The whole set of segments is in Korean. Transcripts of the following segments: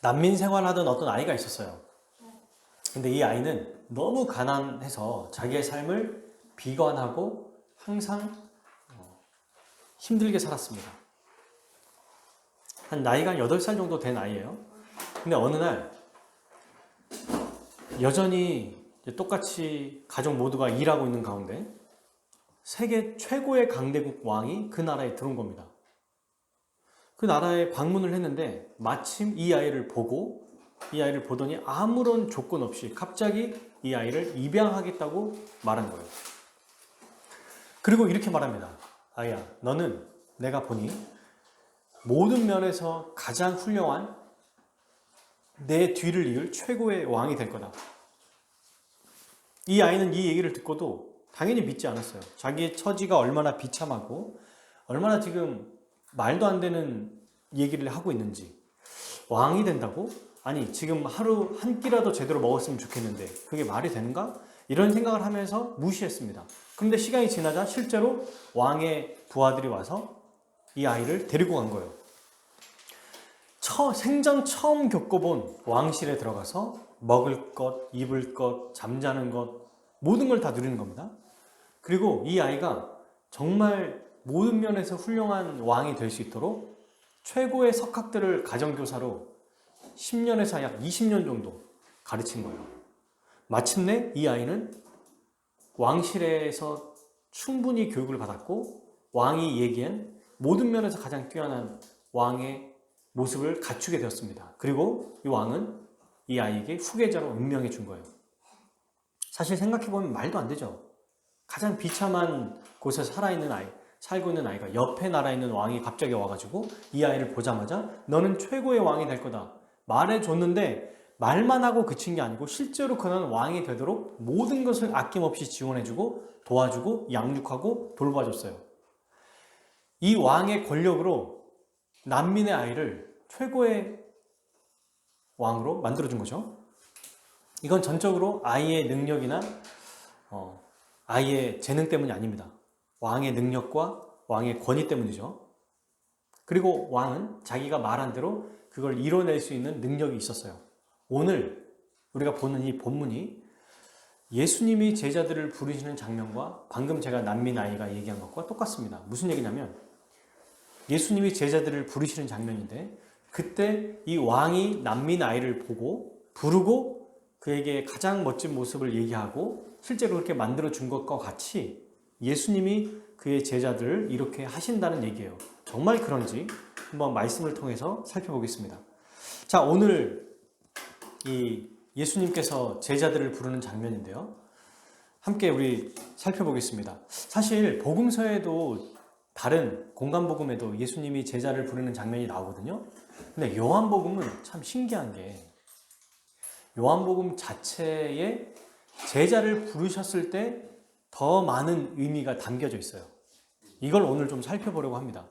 난민 생활하던 어떤 아이가 있었어요. 근데 이 아이는 너무 가난해서 자기의 삶을 비관하고 항상 힘들게 살았습니다. 나이가 8살 정도 된 아이예요. 근데 어느 날 여전히 똑같이 가족 모두가 일하고 있는 가운데 세계 최고의 강대국 왕이 그 나라에 들어온 겁니다. 그 나라에 방문을 했는데 마침 이 아이를 보더니 아무런 조건 없이 갑자기 이 아이를 입양하겠다고 말한 거예요. 그리고 이렇게 말합니다. 아이야, 너는 내가 보니 모든 면에서 가장 훌륭한 내 뒤를 이을 최고의 왕이 될 거다. 이 아이는 이 얘기를 듣고도 당연히 믿지 않았어요. 자기의 처지가 얼마나 비참하고 얼마나 지금 말도 안 되는 얘기를 하고 있는지. 왕이 된다고? 아니, 지금 하루 한 끼라도 제대로 먹었으면 좋겠는데 그게 말이 되는가? 이런 생각을 하면서 무시했습니다. 그런데 시간이 지나자 실제로 왕의 부하들이 와서 이 아이를 데리고 간 거예요. 생전 처음 겪어본 왕실에 들어가서 먹을 것, 입을 것, 잠자는 것 모든 걸 다 누리는 겁니다. 그리고 이 아이가 정말 모든 면에서 훌륭한 왕이 될 수 있도록 최고의 석학들을 가정교사로 10년에서 약 20년 정도 가르친 거예요. 마침내 이 아이는 왕실에서 충분히 교육을 받았고 왕이 얘기한 모든 면에서 가장 뛰어난 왕의 모습을 갖추게 되었습니다. 그리고 이 왕은 이 아이에게 후계자로 임명해 준 거예요. 사실 생각해보면 말도 안 되죠. 가장 비참한 곳에서 살고 있는 아이가 옆에 나라에 있는 왕이 갑자기 와가지고 이 아이를 보자마자 너는 최고의 왕이 될 거다 말해줬는데 말만 하고 그친 게 아니고 실제로 그는 왕이 되도록 모든 것을 아낌없이 지원해주고 도와주고 양육하고 돌봐줬어요. 이 왕의 권력으로 난민의 아이를 최고의 왕으로 만들어준 거죠. 이건 전적으로 아이의 능력이나 아이의 재능 때문이 아닙니다. 왕의 능력과 왕의 권위 때문이죠. 그리고 왕은 자기가 말한 대로 그걸 이뤄낼 수 있는 능력이 있었어요. 오늘 우리가 보는 이 본문이 예수님이 제자들을 부르시는 장면과 방금 제가 난민 아이가 얘기한 것과 똑같습니다. 무슨 얘기냐면 예수님이 제자들을 부르시는 장면인데 그때 이 왕이 난민 아이를 부르고 그에게 가장 멋진 모습을 얘기하고 실제로 그렇게 만들어준 것과 같이 예수님이 그의 제자들을 이렇게 하신다는 얘기예요. 정말 그런지 한번 말씀을 통해서 살펴보겠습니다. 자, 오늘 이 예수님께서 제자들을 부르는 장면인데요. 함께 우리 살펴보겠습니다. 사실 복음서에도 다른 공간복음에도 예수님이 제자를 부르는 장면이 나오거든요. 근데 요한복음은 참 신기한 게 요한복음 자체에 제자를 부르셨을 때 더 많은 의미가 담겨져 있어요. 이걸 오늘 좀 살펴보려고 합니다.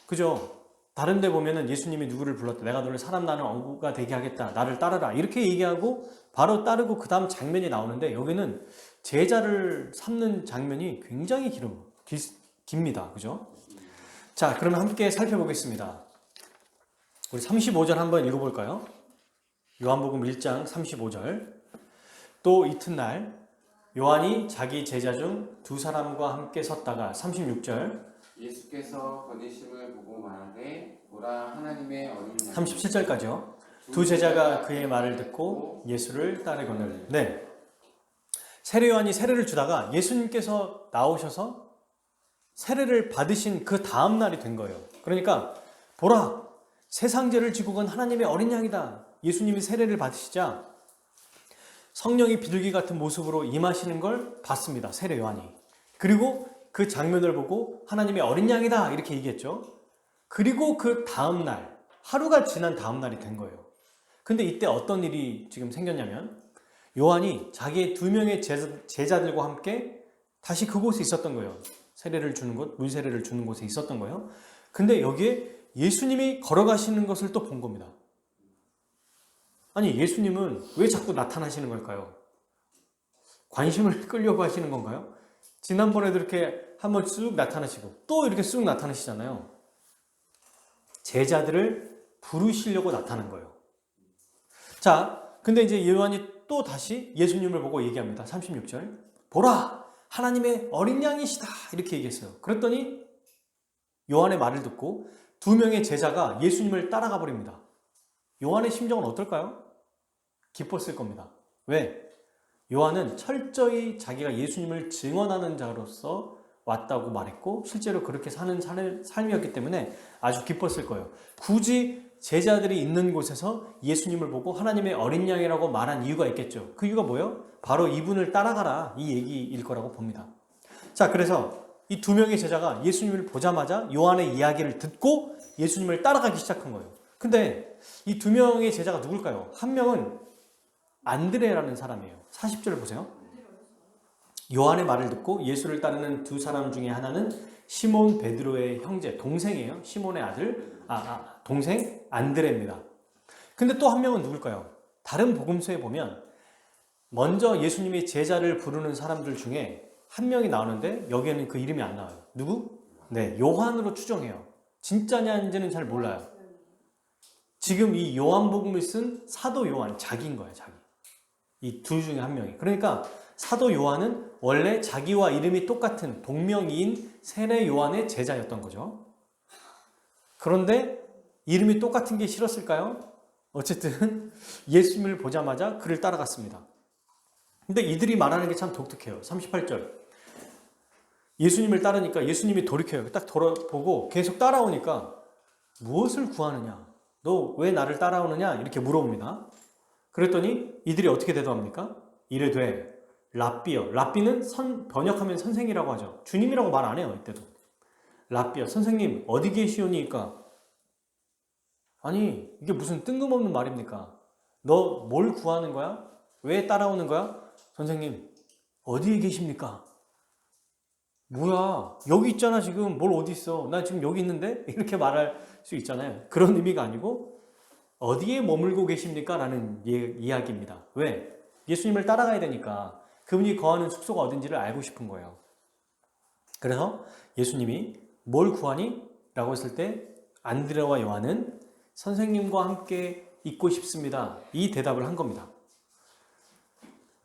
그죠? 다른 데 보면은 예수님이 누구를 불렀다. 내가 너를 사람 나는 어부가 되게 하겠다. 나를 따르라. 이렇게 얘기하고 바로 따르고 그 다음 장면이 나오는데 여기는 제자를 삼는 장면이 굉장히 깁니다. 그죠? 자, 그러면 함께 살펴보겠습니다. 우리 35절 한번 읽어볼까요? 요한복음 1장 35절. 또 이튿날 요한이 자기 제자 중 2사람과 함께 섰다가 36절. 예수께서 거니심을 보고 말하되 보라 하나님의 어린 양. 37절까지요. 두 제자가 그의 말을 듣고 예수를 따르거늘. 네. 세례 요한이 세례를 주다가 예수님께서 나오셔서 세례를 받으신 그 다음 날이 된 거예요. 그러니까 보라 세상 죄를 지고 간 하나님의 어린 양이다. 예수님이 세례를 받으시자 성령이 비둘기 같은 모습으로 임하시는 걸 봤습니다. 세례 요한이. 그리고 그 장면을 보고 하나님의 어린 양이다 이렇게 얘기했죠. 그리고 그 다음 날, 하루가 지난 다음 날이 된 거예요. 근데 이때 어떤 일이 지금 생겼냐면 요한이 자기의 2명의 제자들과 함께 다시 그곳에 있었던 거예요. 세례를 주는 곳, 물세례를 주는 곳에 있었던 거예요. 근데 여기에 예수님이 걸어가시는 것을 또 본 겁니다. 아니, 예수님은 왜 자꾸 나타나시는 걸까요? 관심을 끌려고 하시는 건가요? 지난번에도 이렇게 한번 쑥 나타나시고 또 이렇게 쑥 나타나시잖아요. 제자들을 부르시려고 나타난 거예요. 자, 근데 이제 요한이 또 다시 예수님을 보고 얘기합니다. 36절. 보라! 하나님의 어린 양이시다. 이렇게 얘기했어요. 그랬더니 요한의 말을 듣고 두 명의 제자가 예수님을 따라가 버립니다. 요한의 심정은 어떨까요? 기뻤을 겁니다. 왜? 요한은 철저히 자기가 예수님을 증언하는 자로서 왔다고 말했고 실제로 그렇게 사는 삶이었기 때문에 아주 기뻤을 거예요. 굳이 제자들이 있는 곳에서 예수님을 보고 하나님의 어린 양이라고 말한 이유가 있겠죠. 그 이유가 뭐예요? 바로 이분을 따라가라 이 얘기일 거라고 봅니다. 자, 그래서 이 두 명의 제자가 예수님을 보자마자 요한의 이야기를 듣고 예수님을 따라가기 시작한 거예요. 근데 이 두 명의 제자가 누굴까요? 한 명은 안드레라는 사람이에요. 40절을 보세요. 요한의 말을 듣고 예수를 따르는 두 사람 중에 하나는 시몬 베드로의 형제, 동생이에요. 시몬의 아들, 동생 안드레입니다. 근데 또 한 명은 누굴까요? 다른 복음서에 보면 먼저 예수님이 제자를 부르는 사람들 중에 한 명이 나오는데 여기에는 그 이름이 안 나와요. 누구? 네, 요한으로 추정해요. 진짜냐인지는 잘 몰라요. 지금 이 요한복음을 쓴 사도 요한, 자기인 거예요, 자기. 이 둘 중에 한 명이. 그러니까 사도 요한은 원래 자기와 이름이 똑같은 동명이인 세례 요한의 제자였던 거죠. 그런데 이름이 똑같은 게 싫었을까요? 어쨌든 예수님을 보자마자 그를 따라갔습니다. 근데 이들이 말하는 게 참 독특해요. 38절. 예수님을 따르니까 예수님이 돌이켜요. 딱 돌아보고 계속 따라오니까 무엇을 구하느냐? 너 왜 나를 따라오느냐? 이렇게 물어봅니다. 그랬더니 이들이 어떻게 대답합니까? 이르되 랍비여. 랍비는 번역하면 선생이라고 하죠. 주님이라고 말 안 해요. 이때도. 랍비여. 선생님 어디 계시오니까? 아니 이게 무슨 뜬금없는 말입니까? 너 뭘 구하는 거야? 왜 따라오는 거야? 선생님 어디에 계십니까? 뭐야 여기 있잖아 지금. 뭘 어디 있어? 나 지금 여기 있는데? 이렇게 말할 수 있잖아요. 그런 의미가 아니고 어디에 머물고 계십니까? 라는 이야기입니다. 왜? 예수님을 따라가야 되니까 그분이 거하는 숙소가 어딘지를 알고 싶은 거예요. 그래서 예수님이 뭘 구하니? 라고 했을 때 안드레와 요한은 선생님과 함께 있고 싶습니다. 이 대답을 한 겁니다.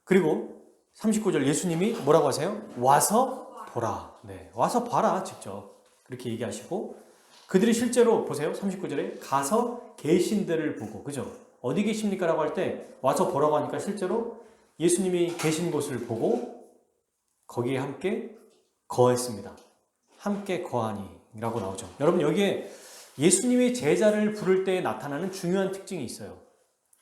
그리고 39절 예수님이 뭐라고 하세요? 와서 보라. 네, 와서 봐라 직접. 그렇게 얘기하시고 그들이 실제로 보세요. 39절에 가서 계신 데를 보고, 그죠? 어디 계십니까? 라고 할 때 와서 보라고 하니까 실제로 예수님이 계신 곳을 보고 거기에 함께 거했습니다. 함께 거하니 라고 나오죠. 여러분 여기에 예수님이 제자를 부를 때 나타나는 중요한 특징이 있어요.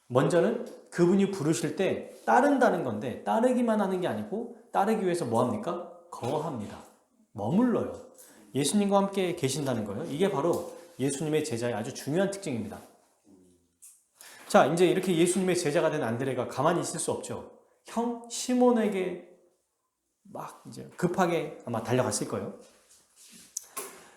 먼저는 그분이 부르실 때 따른다는 건데 따르기만 하는 게 아니고 따르기 위해서 뭐 합니까? 거합니다. 머물러요. 예수님과 함께 계신다는 거예요. 이게 바로 예수님의 제자의 아주 중요한 특징입니다. 자, 이제 이렇게 예수님의 제자가 된 안드레가 가만히 있을 수 없죠. 형 시몬에게 막 이제 급하게 아마 달려갔을 거예요.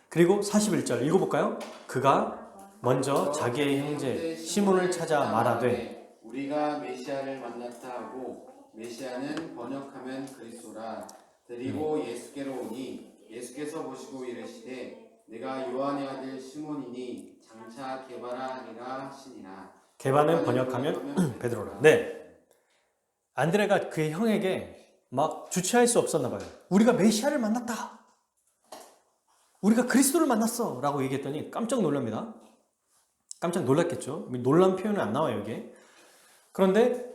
그리고 41절 읽어볼까요? 그가 먼저 자기의 형제 시몬을 찾아 말하되 우리가 메시아를 만났다 하고 메시아는 번역하면 그리스도라. 데리고 예수께로 오니 예수께서 보시고 이르시되 내가 요한의 아들 시몬이니 장차 게바라 하리라 하시니라. 게바는 번역하면 베드로라. 네, 안드레가 그의 형에게 막 주체할 수 없었나 봐요. 우리가 메시아를 만났다. 우리가 그리스도를 만났어 라고 얘기했더니 깜짝 놀랍니다. 깜짝 놀랐겠죠. 놀란 표현은 안 나와요 여기에. 그런데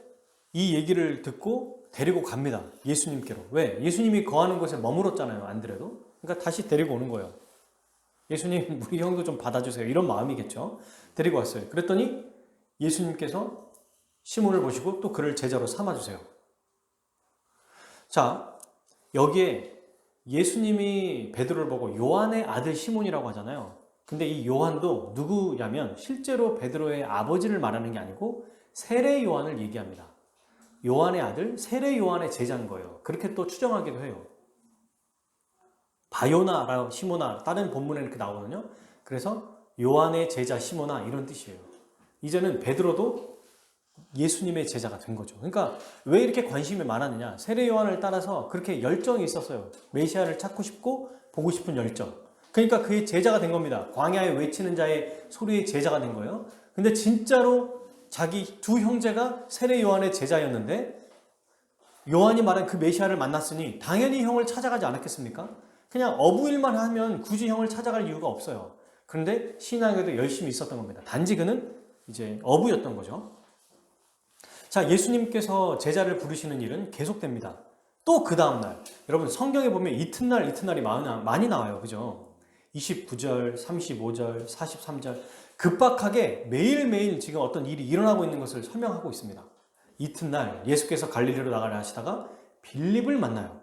이 얘기를 듣고 데리고 갑니다. 예수님께로. 왜? 예수님이 거하는 곳에 머물었잖아요. 안드레도. 그러니까 다시 데리고 오는 거예요. 예수님 우리 형도 좀 받아주세요. 이런 마음이겠죠. 데리고 왔어요. 그랬더니 예수님께서 시몬을 보시고 또 그를 제자로 삼아주세요. 자, 여기에 예수님이 베드로를 보고 요한의 아들 시몬이라고 하잖아요. 근데 이 요한도 누구냐면 실제로 베드로의 아버지를 말하는 게 아니고 세례 요한을 얘기합니다. 요한의 아들 세례 요한의 제자인 거예요. 그렇게 또 추정하기도 해요. 바요나 시모나 다른 본문에 이렇게 나오거든요. 그래서 요한의 제자 시모나 이런 뜻이에요. 이제는 베드로도 예수님의 제자가 된 거죠. 그러니까 왜 이렇게 관심이 많았느냐? 세례 요한을 따라서 그렇게 열정이 있었어요. 메시아를 찾고 싶고 보고 싶은 열정. 그러니까 그의 제자가 된 겁니다. 광야에 외치는 자의 소리의 제자가 된 거예요. 근데 진짜로 자기 두 형제가 세례 요한의 제자였는데 요한이 말한 그 메시아를 만났으니 당연히 형을 찾아가지 않았겠습니까? 그냥 어부일만 하면 굳이 형을 찾아갈 이유가 없어요. 그런데 신앙에도 열심히 있었던 겁니다. 단지 그는 이제 어부였던 거죠. 자, 예수님께서 제자를 부르시는 일은 계속됩니다. 또 그 다음날, 여러분 성경에 보면 이튿날이 많이 나와요. 그죠? 29절, 35절, 43절 급박하게 매일매일 지금 어떤 일이 일어나고 있는 것을 설명하고 있습니다. 이튿날 예수께서 갈릴리로 나가려 하시다가 빌립을 만나요.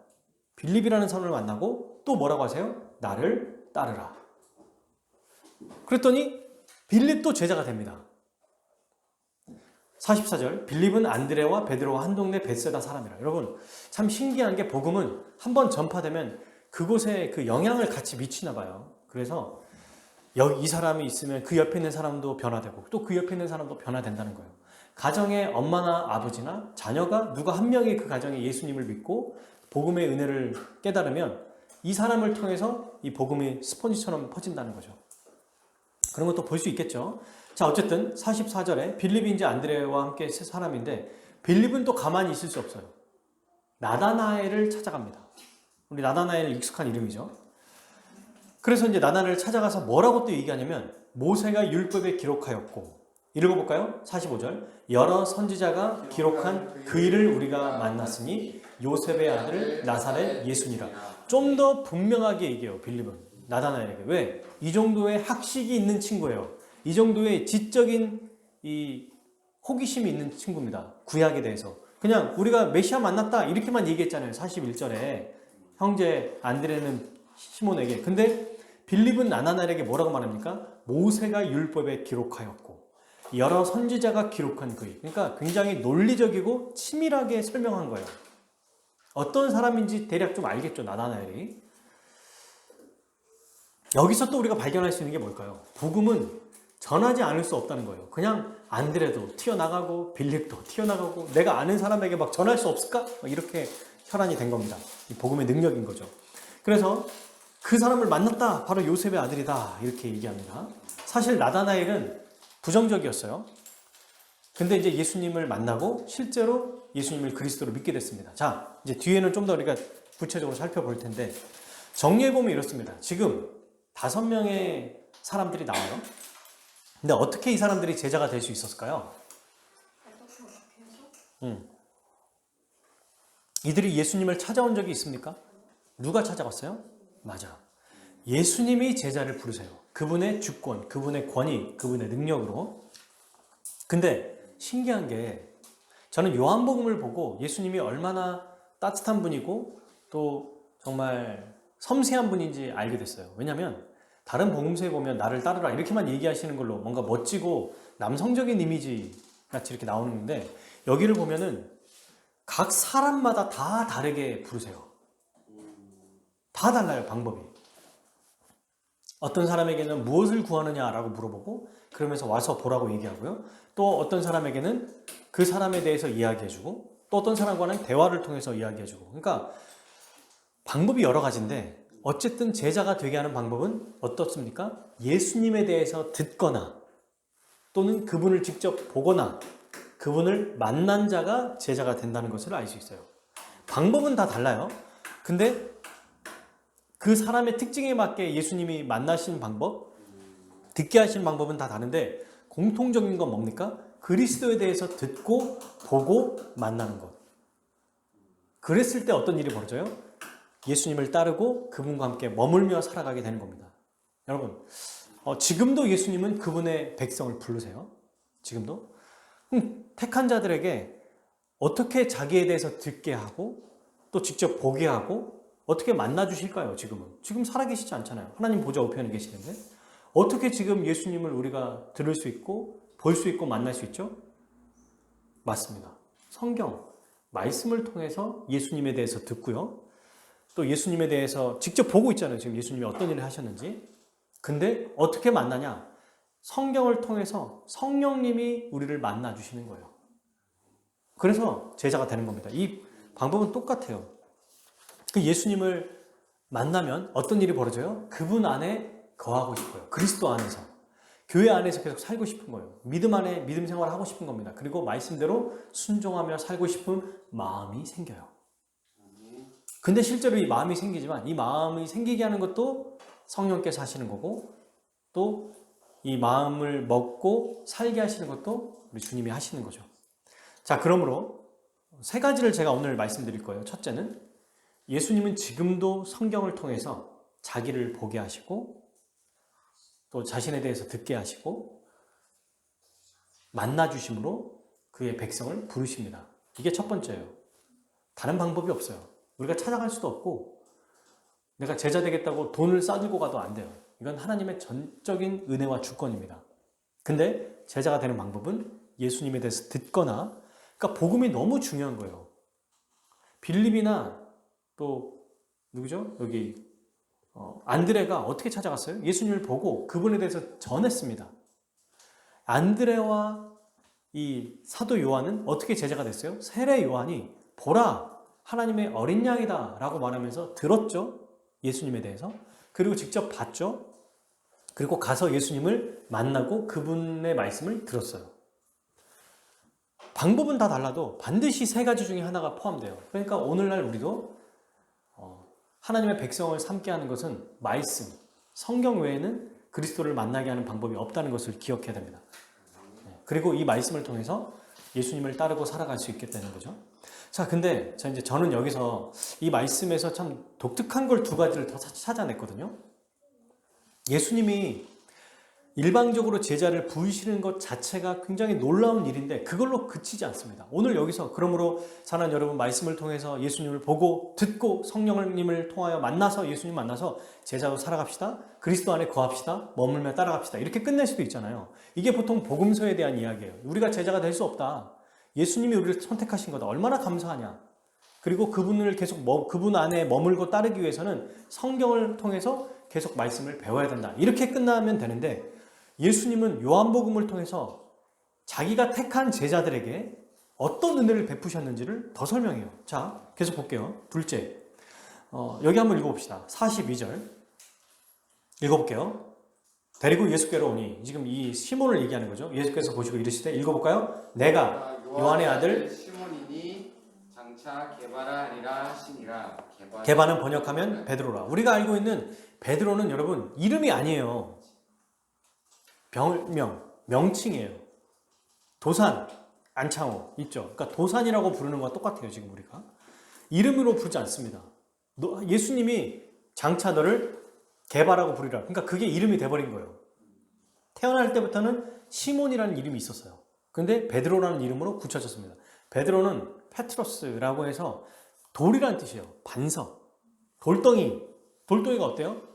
빌립이라는 사람을 만나고 또 뭐라고 하세요? 나를 따르라. 그랬더니 빌립도 제자가 됩니다. 44절 빌립은 안드레와 베드로와 한 동네 벳세다 사람이라. 여러분 참 신기한 게 복음은 한번 전파되면 그곳에 그 영향을 같이 미치나 봐요. 그래서 이 사람이 있으면 그 옆에 있는 사람도 변화되고 또 그 옆에 있는 사람도 변화된다는 거예요. 가정에 엄마나 아버지나 자녀가 누가 한 명이 그 가정에 예수님을 믿고 복음의 은혜를 깨달으면 이 사람을 통해서 이 복음이 스펀지처럼 퍼진다는 거죠. 그런 것도 볼 수 있겠죠. 자, 어쨌든 44절에 빌립이 이제 안드레와 함께 세 사람인데 빌립은 또 가만히 있을 수 없어요. 나다나엘을 찾아갑니다. 우리 나다나엘 익숙한 이름이죠. 그래서 이제 나다나엘을 찾아가서 뭐라고 또 얘기하냐면 모세가 율법에 기록하였고, 읽어볼까요? 45절 여러 선지자가 기록한 그 일을 우리가 만났으니 요셉의 아들 나사렛 예수니라. 좀 더 분명하게 얘기해요. 빌립은 나다나엘에게. 왜? 이 정도의 학식이 있는 친구예요. 이 정도의 지적인 이 호기심이 있는 친구입니다. 구약에 대해서. 그냥 우리가 메시아 만났다 이렇게만 얘기했잖아요. 41절에 형제 안드레는 시몬에게. 근데 빌립은 나다나엘에게 뭐라고 말합니까? 모세가 율법에 기록하였고 여러 선지자가 기록한 그 일. 그러니까 굉장히 논리적이고 치밀하게 설명한 거예요. 어떤 사람인지 대략 좀 알겠죠, 나다나엘이. 여기서 또 우리가 발견할 수 있는 게 뭘까요? 복음은 전하지 않을 수 없다는 거예요. 그냥 안드레도 튀어나가고 빌립도 튀어나가고 내가 아는 사람에게 막 전할 수 없을까? 이렇게 혈안이 된 겁니다. 이 복음의 능력인 거죠. 그래서 그 사람을 만났다. 바로 요셉의 아들이다. 이렇게 얘기합니다. 사실 나다나엘은 부정적이었어요. 근데 이제 예수님을 만나고 실제로 예수님을 그리스도로 믿게 됐습니다. 자, 이제 뒤에는 좀 더 우리가 구체적으로 살펴볼 텐데 정리해보면 이렇습니다. 지금 5명의 사람들이 나와요. 근데 어떻게 이 사람들이 제자가 될 수 있었을까요? 이들이 예수님을 찾아온 적이 있습니까? 누가 찾아왔어요? 맞아. 예수님이 제자를 부르세요. 그분의 주권, 그분의 권위, 그분의 능력으로. 근데 신기한 게 저는 요한복음을 보고 예수님이 얼마나 따뜻한 분이고 또 정말 섬세한 분인지 알게 됐어요. 왜냐하면 다른 복음서에 보면 나를 따르라 이렇게만 얘기하시는 걸로 뭔가 멋지고 남성적인 이미지 같이 이렇게 나오는데 여기를 보면은 각 사람마다 다 다르게 부르세요. 다 달라요, 방법이. 어떤 사람에게는 무엇을 구하느냐라고 물어보고 그러면서 와서 보라고 얘기하고요. 또 어떤 사람에게는 그 사람에 대해서 이야기해주고 또 어떤 사람과는 대화를 통해서 이야기해주고. 그러니까 방법이 여러 가지인데 어쨌든 제자가 되게 하는 방법은 어떻습니까? 예수님에 대해서 듣거나 또는 그분을 직접 보거나 그분을 만난 자가 제자가 된다는 것을 알 수 있어요. 방법은 다 달라요. 근데 그 사람의 특징에 맞게 예수님이 만나신 방법, 듣게 하신 방법은 다 다른데 공통적인 건 뭡니까? 그리스도에 대해서 듣고 보고 만나는 것. 그랬을 때 어떤 일이 벌어져요? 예수님을 따르고 그분과 함께 머물며 살아가게 되는 겁니다. 여러분, 지금도 예수님은 그분의 백성을 부르세요. 지금도. 택한 자들에게 어떻게 자기에 대해서 듣게 하고 또 직접 보게 하고 어떻게 만나주실까요? 지금은. 지금 살아계시지 않잖아요. 하나님 보좌 우편에 계시는데 어떻게 지금 예수님을 우리가 들을 수 있고 볼 수 있고 만날 수 있죠? 맞습니다. 성경, 말씀을 통해서 예수님에 대해서 듣고요. 또 예수님에 대해서 직접 보고 있잖아요. 지금 예수님이 어떤 일을 하셨는지. 근데 어떻게 만나냐? 성경을 통해서 성령님이 우리를 만나주시는 거예요. 그래서 제자가 되는 겁니다. 이 방법은 똑같아요. 그 예수님을 만나면 어떤 일이 벌어져요? 그분 안에 거하고 싶어요. 그리스도 안에서. 교회 안에서 계속 살고 싶은 거예요. 믿음 안에 믿음 생활을 하고 싶은 겁니다. 그리고 말씀대로 순종하며 살고 싶은 마음이 생겨요. 근데 실제로 이 마음이 생기지만 이 마음이 생기게 하는 것도 성령께서 하시는 거고 또 이 마음을 먹고 살게 하시는 것도 우리 주님이 하시는 거죠. 자, 그러므로 세 가지를 제가 오늘 말씀드릴 거예요. 첫째는 예수님은 지금도 성경을 통해서 자기를 보게 하시고 또 자신에 대해서 듣게 하시고 만나주심으로 그의 백성을 부르십니다. 이게 첫 번째예요. 다른 방법이 없어요. 우리가 찾아갈 수도 없고 내가 제자 되겠다고 돈을 싸들고 가도 안 돼요. 이건 하나님의 전적인 은혜와 주권입니다. 근데 제자가 되는 방법은 예수님에 대해서 듣거나 그러니까 복음이 너무 중요한 거예요. 빌립이나 또 누구죠? 여기 안드레가 어떻게 찾아갔어요? 예수님을 보고 그분에 대해서 전했습니다. 안드레와 이 사도 요한은 어떻게 제자가 됐어요? 세례 요한이 보라 하나님의 어린 양이다 라고 말하면서 들었죠. 예수님에 대해서. 그리고 직접 봤죠. 그리고 가서 예수님을 만나고 그분의 말씀을 들었어요. 방법은 다 달라도 반드시 세 가지 중에 하나가 포함돼요. 그러니까 오늘날 우리도 하나님의 백성을 삼게 하는 것은 말씀, 성경 외에는 그리스도를 만나게 하는 방법이 없다는 것을 기억해야 됩니다. 그리고 이 말씀을 통해서 예수님을 따르고 살아갈 수 있게 되는 거죠. 자, 근데 저는 여기서 이 말씀에서 참 독특한 걸 두 가지를 더 찾아냈거든요. 예수님이 일방적으로 제자를 부르시는 것 자체가 굉장히 놀라운 일인데 그걸로 그치지 않습니다. 오늘 여기서 그러므로 사랑하는 여러분 말씀을 통해서 예수님을 보고 듣고 성령님을 통하여 만나서 예수님 만나서 제자로 살아갑시다. 그리스도 안에 거합시다. 머물며 따라갑시다. 이렇게 끝낼 수도 있잖아요. 이게 보통 복음서에 대한 이야기예요. 우리가 제자가 될 수 없다. 예수님이 우리를 선택하신 거다. 얼마나 감사하냐. 그리고 그분을 계속 그분 안에 머물고 따르기 위해서는 성경을 통해서 계속 말씀을 배워야 된다. 이렇게 끝나면 되는데 예수님은 요한복음을 통해서 자기가 택한 제자들에게 어떤 은혜를 베푸셨는지를 더 설명해요. 자, 계속 볼게요. 둘째, 여기 한번 읽어봅시다. 42절 읽어볼게요. 데리고 예수께로 오니 지금 이 시몬을 얘기하는 거죠. 예수께서 보시고 이르시되 읽어볼까요? 내가 요한의 아들 시몬이니 장차 게바라 하리라 하시니라. 게바는 번역하면 베드로라. 우리가 알고 있는 베드로는 여러분 이름이 아니에요. 별명, 명칭이에요. 도산, 안창호 있죠. 그러니까 도산이라고 부르는 거와 똑같아요. 지금 우리가 이름으로 부르지 않습니다. 예수님이 장차 너를 게바라고 부르라. 그러니까 그게 이름이 돼버린 거예요. 태어날 때부터는 시몬이라는 이름이 있었어요. 근데 베드로라는 이름으로 굳혀졌습니다. 베드로는 페트로스라고 해서 돌이라는 뜻이에요. 반석, 돌덩이. 돌덩이가 어때요?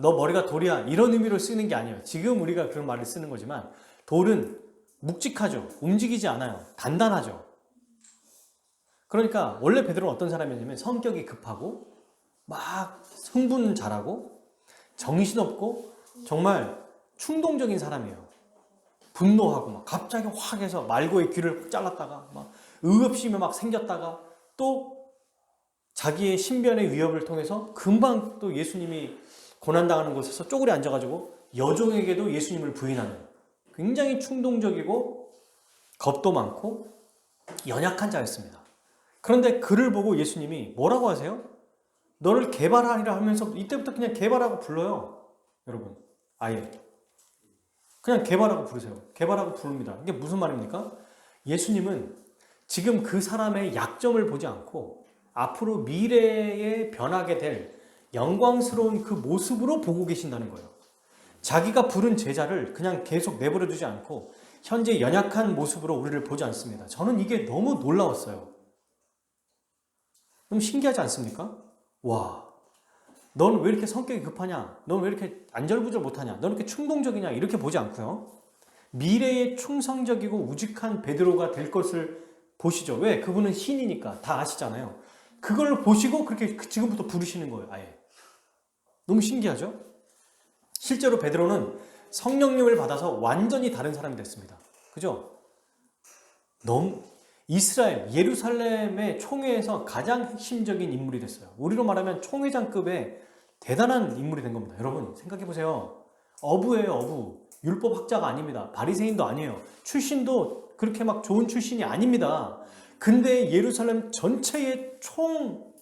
너 머리가 돌이야. 이런 의미로 쓰는 게 아니에요. 지금 우리가 그런 말을 쓰는 거지만 돌은 묵직하죠. 움직이지 않아요. 단단하죠. 그러니까 원래 베드로는 어떤 사람이냐면 성격이 급하고 막 흥분 잘하고 정신없고 정말 충동적인 사람이에요. 분노하고 막 갑자기 확 해서 말고의 귀를 잘랐다가 막 의협심이 막 생겼다가 또 자기의 신변의 위협을 통해서 금방 또 예수님이 고난당하는 곳에서 쪼그려 앉아가지고 여종에게도 예수님을 부인하는 굉장히 충동적이고 겁도 많고 연약한 자였습니다. 그런데 그를 보고 예수님이 뭐라고 하세요? 너를 게바라니라 하면서 이때부터 그냥 게바라고 불러요. 여러분 아예 그냥 게바라고 부르세요. 게바라고 부릅니다. 이게 무슨 말입니까? 예수님은 지금 그 사람의 약점을 보지 않고 앞으로 미래에 변하게 될 영광스러운 그 모습으로 보고 계신다는 거예요. 자기가 부른 제자를 그냥 계속 내버려 두지 않고 현재 연약한 모습으로 우리를 보지 않습니다. 저는 이게 너무 놀라웠어요. 너무 신기하지 않습니까? 와, 넌 왜 이렇게 성격이 급하냐? 넌 왜 이렇게 안절부절 못하냐? 넌 이렇게 충동적이냐? 이렇게 보지 않고요. 미래에 충성적이고 우직한 베드로가 될 것을 보시죠. 왜? 그분은 신이니까 다 아시잖아요. 그걸 보시고 그렇게 지금부터 부르시는 거예요. 아예. 너무 신기하죠? 실제로 베드로는 성령님을 받아서 완전히 다른 사람이 됐습니다. 그죠? 너무 이스라엘, 예루살렘의 총회에서 가장 핵심적인 인물이 됐어요. 우리로 말하면 총회장급의 대단한 인물이 된 겁니다. 여러분 생각해 보세요. 어부예요, 어부. 율법학자가 아닙니다. 바리새인도 아니에요. 출신도 그렇게 막 좋은 출신이 아닙니다. 근데 예루살렘 전체의 총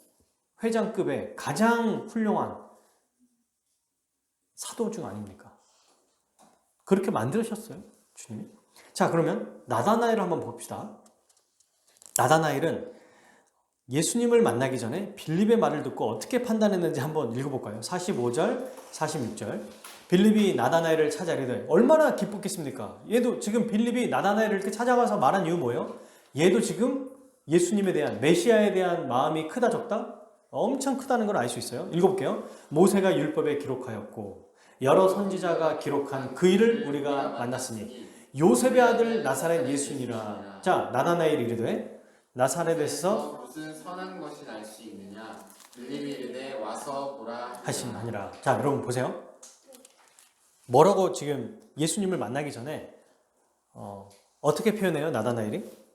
회장급의 가장 훌륭한 사도 중 아닙니까? 그렇게 만드셨어요, 주님이. 자, 그러면 나다나엘을 한번 봅시다. 나다나엘은 예수님을 만나기 전에 빌립의 말을 듣고 어떻게 판단했는지 한번 읽어볼까요? 45절, 46절. 빌립이 나다나엘을 찾아 이르되 얼마나 기뻤겠습니까? 얘도 지금 빌립이 나다나엘을 이렇게 찾아가서 말한 이유 뭐예요? 얘도 지금 예수님에 대한, 메시아에 대한 마음이 크다 적다? 엄청 크다는 걸 알 수 있어요. 읽어볼게요. 모세가 율법에 기록하였고 여러 선지자가 기록한 그 일을 우리가 만났으니 요셉의 아들 나사렛 예수니라. 자, 나다나엘이 이르되 나사렛에서 무슨 선한 것이 날 수 있느냐? 빌립이 이르되 와서 보라 하시니라. 자, 여러분 보세요. 뭐라고 지금 예수님을 만나기 전에 어떻게 표현해요? 나다나엘이?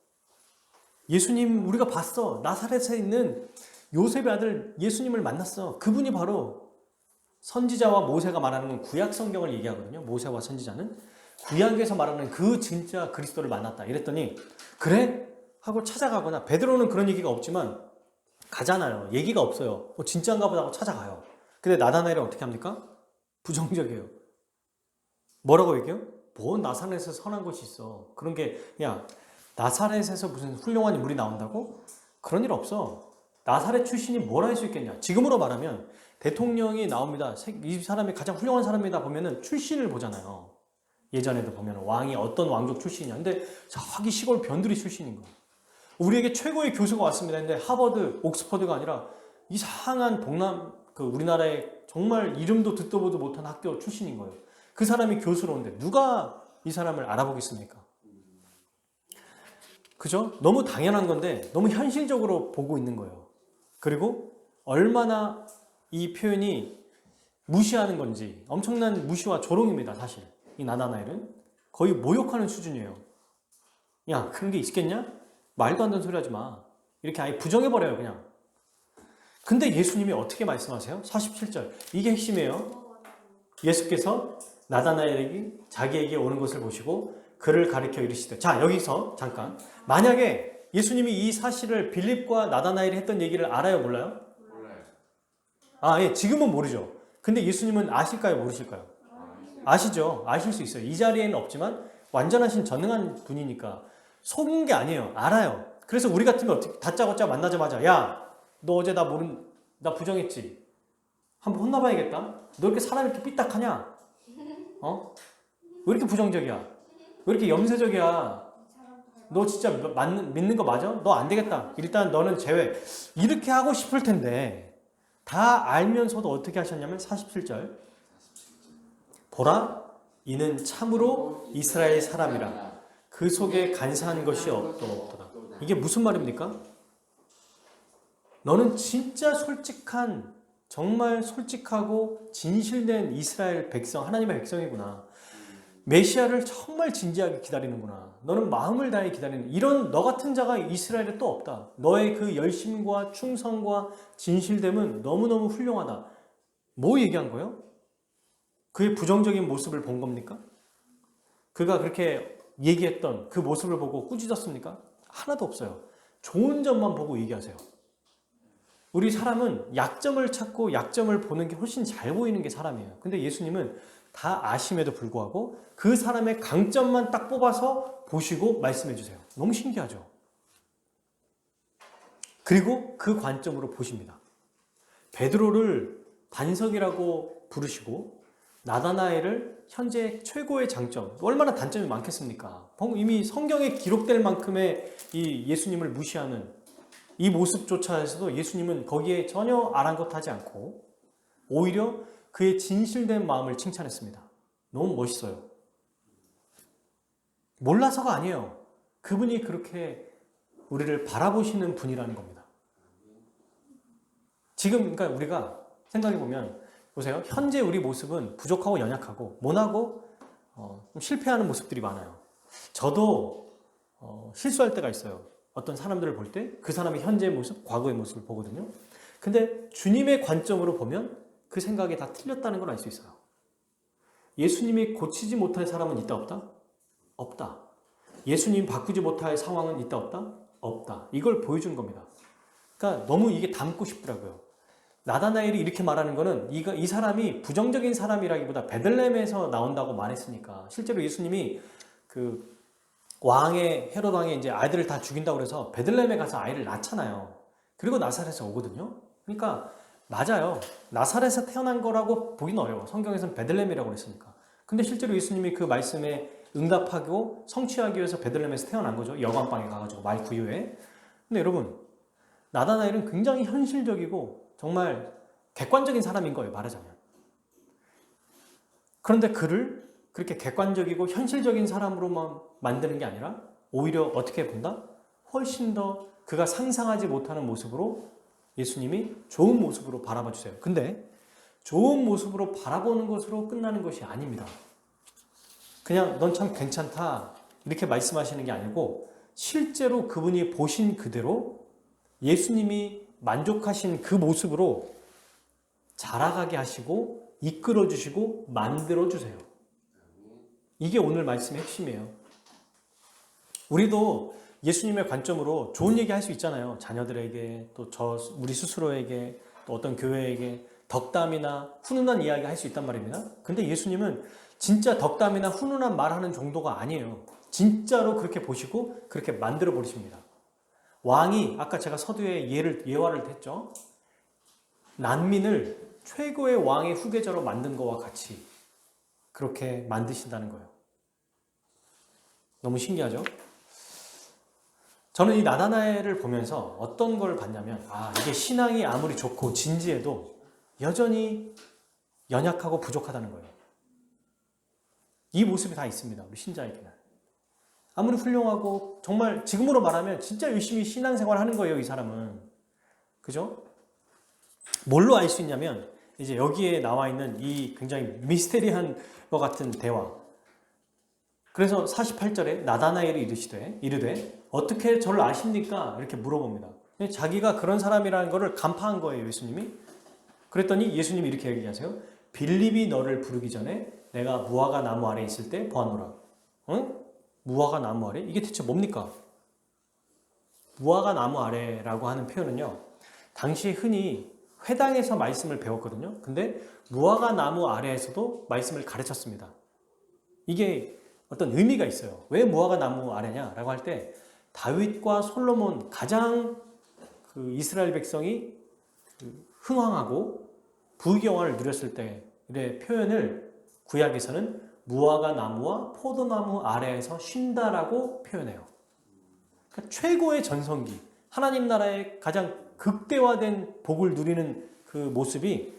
예수님 우리가 봤어. 나사렛에 있는 요셉의 아들 예수님을 만났어. 그분이 바로 선지자와 모세가 말하는 건 구약 성경을 얘기하거든요. 모세와 선지자는 구약에서 말하는 그 진짜 그리스도를 만났다. 이랬더니 그래? 하고 찾아가거나, 베드로는 그런 얘기가 없지만 가잖아요. 얘기가 없어요. 진짜인가 보다 하고 찾아가요. 근데 나다나엘은 어떻게 합니까? 부정적이에요. 뭐라고 얘기해요? 뭐 나사렛에서 선한 것이 있어. 그런 게, 야, 나사렛에서 무슨 훌륭한 인물이 나온다고? 그런 일 없어. 나사렛 출신이 뭘 할 수 있겠냐? 지금으로 말하면 대통령이 나옵니다. 이 사람이 가장 훌륭한 사람이다 보면은 출신을 보잖아요. 예전에도 보면 왕이 어떤 왕족 출신이냐. 근데 저기 시골 변두리 출신인 거예요. 우리에게 최고의 교수가 왔습니다. 근데 하버드, 옥스퍼드가 아니라 이상한 우리나라의 정말 이름도 듣도 보도 못한 학교 출신인 거예요. 그 사람이 교수로 오는데 누가 이 사람을 알아보겠습니까? 그죠? 너무 당연한 건데 너무 현실적으로 보고 있는 거예요. 그리고 얼마나 이 표현이 무시하는 건지 엄청난 무시와 조롱입니다. 사실 이 나다나엘은 거의 모욕하는 수준이에요. 야, 그런 게 있겠냐? 말도 안 되는 소리 하지 마. 이렇게 아예 부정해버려요, 그냥. 근데 예수님이 어떻게 말씀하세요? 47절. 이게 핵심이에요. 예수께서 나다나엘에게 자기에게 오는 것을 보시고 그를 가리켜 이르시되. 자, 여기서 잠깐. 만약에 예수님이 이 사실을 빌립과 나다나엘이 했던 얘기를 알아요, 몰라요? 몰라요. 예, 지금은 모르죠. 근데 예수님은 아실까요, 모르실까요? 아시죠? 아실 수 있어요. 이 자리에는 없지만 완전하신 전능한 분이니까 속은 게 아니에요. 알아요. 그래서 우리 같으면 어떻게 다짜고짜 만나자마자 야, 너 어제 나 부정했지? 한번 혼나봐야겠다. 너 이렇게 사람 이렇게 삐딱하냐? 왜 이렇게 부정적이야? 왜 이렇게 염세적이야? 너 진짜 믿는 거 맞아? 너 안 되겠다. 일단 너는 제외. 이렇게 하고 싶을 텐데 다 알면서도 어떻게 하셨냐면 47절. 보라, 이는 참으로 이스라엘 사람이라. 그 속에 간사한 것이 없도다. 이게 무슨 말입니까? 너는 진짜 솔직한, 정말 솔직하고 진실된 이스라엘 백성, 하나님의 백성이구나. 메시아를 정말 진지하게 기다리는구나. 너는 마음을 다해 기다리는, 이런 너 같은 자가 이스라엘에 또 없다. 너의 그 열심과 충성과 진실됨은 너무너무 훌륭하다. 뭐 얘기한 거예요? 그의 부정적인 모습을 본 겁니까? 그가 그렇게 얘기했던 그 모습을 보고 꾸짖었습니까? 하나도 없어요. 좋은 점만 보고 얘기하세요. 우리 사람은 약점을 찾고 약점을 보는 게 훨씬 잘 보이는 게 사람이에요. 근데 예수님은 다 아심에도 불구하고 그 사람의 강점만 딱 뽑아서 보시고 말씀해 주세요. 너무 신기하죠? 그리고 그 관점으로 보십니다. 베드로를 반석이라고 부르시고 나다나엘을 현재 최고의 장점, 얼마나 단점이 많겠습니까? 이미 성경에 기록될 만큼의 이 예수님을 무시하는 이 모습조차에서도 예수님은 거기에 전혀 아랑곳하지 않고 오히려 그의 진실된 마음을 칭찬했습니다. 너무 멋있어요. 몰라서가 아니에요. 그분이 그렇게 우리를 바라보시는 분이라는 겁니다. 지금 그러니까 우리가 생각해보면 보세요. 현재 우리 모습은 부족하고 연약하고 모나고 좀 실패하는 모습들이 많아요. 저도 실수할 때가 있어요. 어떤 사람들을 볼 때 그 사람의 현재의 모습, 과거의 모습을 보거든요. 근데 주님의 관점으로 보면 그 생각이 다 틀렸다는 걸 알 수 있어요. 예수님이 고치지 못할 사람은 있다 없다? 없다. 예수님 바꾸지 못할 상황은 있다 없다? 없다. 이걸 보여주는 겁니다. 그러니까 너무 이게 닮고 싶더라고요. 나다나엘이 이렇게 말하는 거는 이 사람이 부정적인 사람이라기보다 베들레헴에서 나온다고 말했으니까 실제로 예수님이 그 헤롯 왕의 이제 아이들을 다 죽인다고 그래서 베들레헴에 가서 아이를 낳잖아요. 그리고 나사렛에 오거든요. 그러니까 맞아요. 나사렛에서 태어난 거라고 보기는 어려워. 성경에서는 베들레헴이라고 그랬으니까. 근데 실제로 예수님이 그 말씀에 응답하고 성취하기 위해서 베들레헴에서 태어난 거죠. 여관방에 가가지고 말 구유에. 근데 여러분, 나다나엘은 굉장히 현실적이고 정말 객관적인 사람인 거예요, 말하자면. 그런데 그를 그렇게 객관적이고 현실적인 사람으로만 만드는 게 아니라 오히려 어떻게 본다? 훨씬 더 그가 상상하지 못하는 모습으로 예수님이 좋은 모습으로 바라봐 주세요. 근데 좋은 모습으로 바라보는 것으로 끝나는 것이 아닙니다. 그냥 넌 참 괜찮다 이렇게 말씀하시는 게 아니고 실제로 그분이 보신 그대로 예수님이 만족하신 그 모습으로 자라가게 하시고 이끌어 주시고 만들어 주세요. 이게 오늘 말씀의 핵심이에요. 우리도 예수님의 관점으로 좋은 얘기 할 수 있잖아요. 자녀들에게, 또 우리 스스로에게, 또 어떤 교회에게 덕담이나 훈훈한 이야기 할 수 있단 말입니다. 근데 예수님은 진짜 덕담이나 훈훈한 말하는 정도가 아니에요. 진짜로 그렇게 보시고 그렇게 만들어 버리십니다. 왕이 아까 제가 서두에 예화를 했죠. 난민을 최고의 왕의 후계자로 만든 것과 같이 그렇게 만드신다는 거예요. 너무 신기하죠? 저는 이 나다나엘을 보면서 어떤 걸 봤냐면 이게 신앙이 아무리 좋고 진지해도 여전히 연약하고 부족하다는 거예요. 이 모습이 다 있습니다. 우리 신자에게는. 아무리 훌륭하고 정말 지금으로 말하면 진짜 열심히 신앙생활 하는 거예요. 이 사람은. 그죠? 뭘로 알 수 있냐면 이제 여기에 나와 있는 이 굉장히 미스테리한 것 같은 대화. 그래서 48절에 나다나엘이 이르되 어떻게 저를 아십니까? 이렇게 물어봅니다. 자기가 그런 사람이라는 것을 간파한 거예요. 예수님이. 그랬더니 예수님이 이렇게 얘기하세요. 빌립이 너를 부르기 전에 내가 무화과 나무 아래 있을 때 보았노라. 응? 무화과 나무 아래? 이게 대체 뭡니까? 무화과 나무 아래라고 하는 표현은요. 당시 흔히 회당에서 말씀을 배웠거든요. 근데 무화과 나무 아래에서도 말씀을 가르쳤습니다. 이게 어떤 의미가 있어요. 왜 무화과 나무 아래냐라고 할 때 다윗과 솔로몬 가장 그 이스라엘 백성이 흥왕하고 부귀영화를 누렸을 때의 표현을 구약에서는 무화과 나무와 포도나무 아래에서 쉰다라고 표현해요. 그러니까 최고의 전성기, 하나님 나라의 가장 극대화된 복을 누리는 그 모습이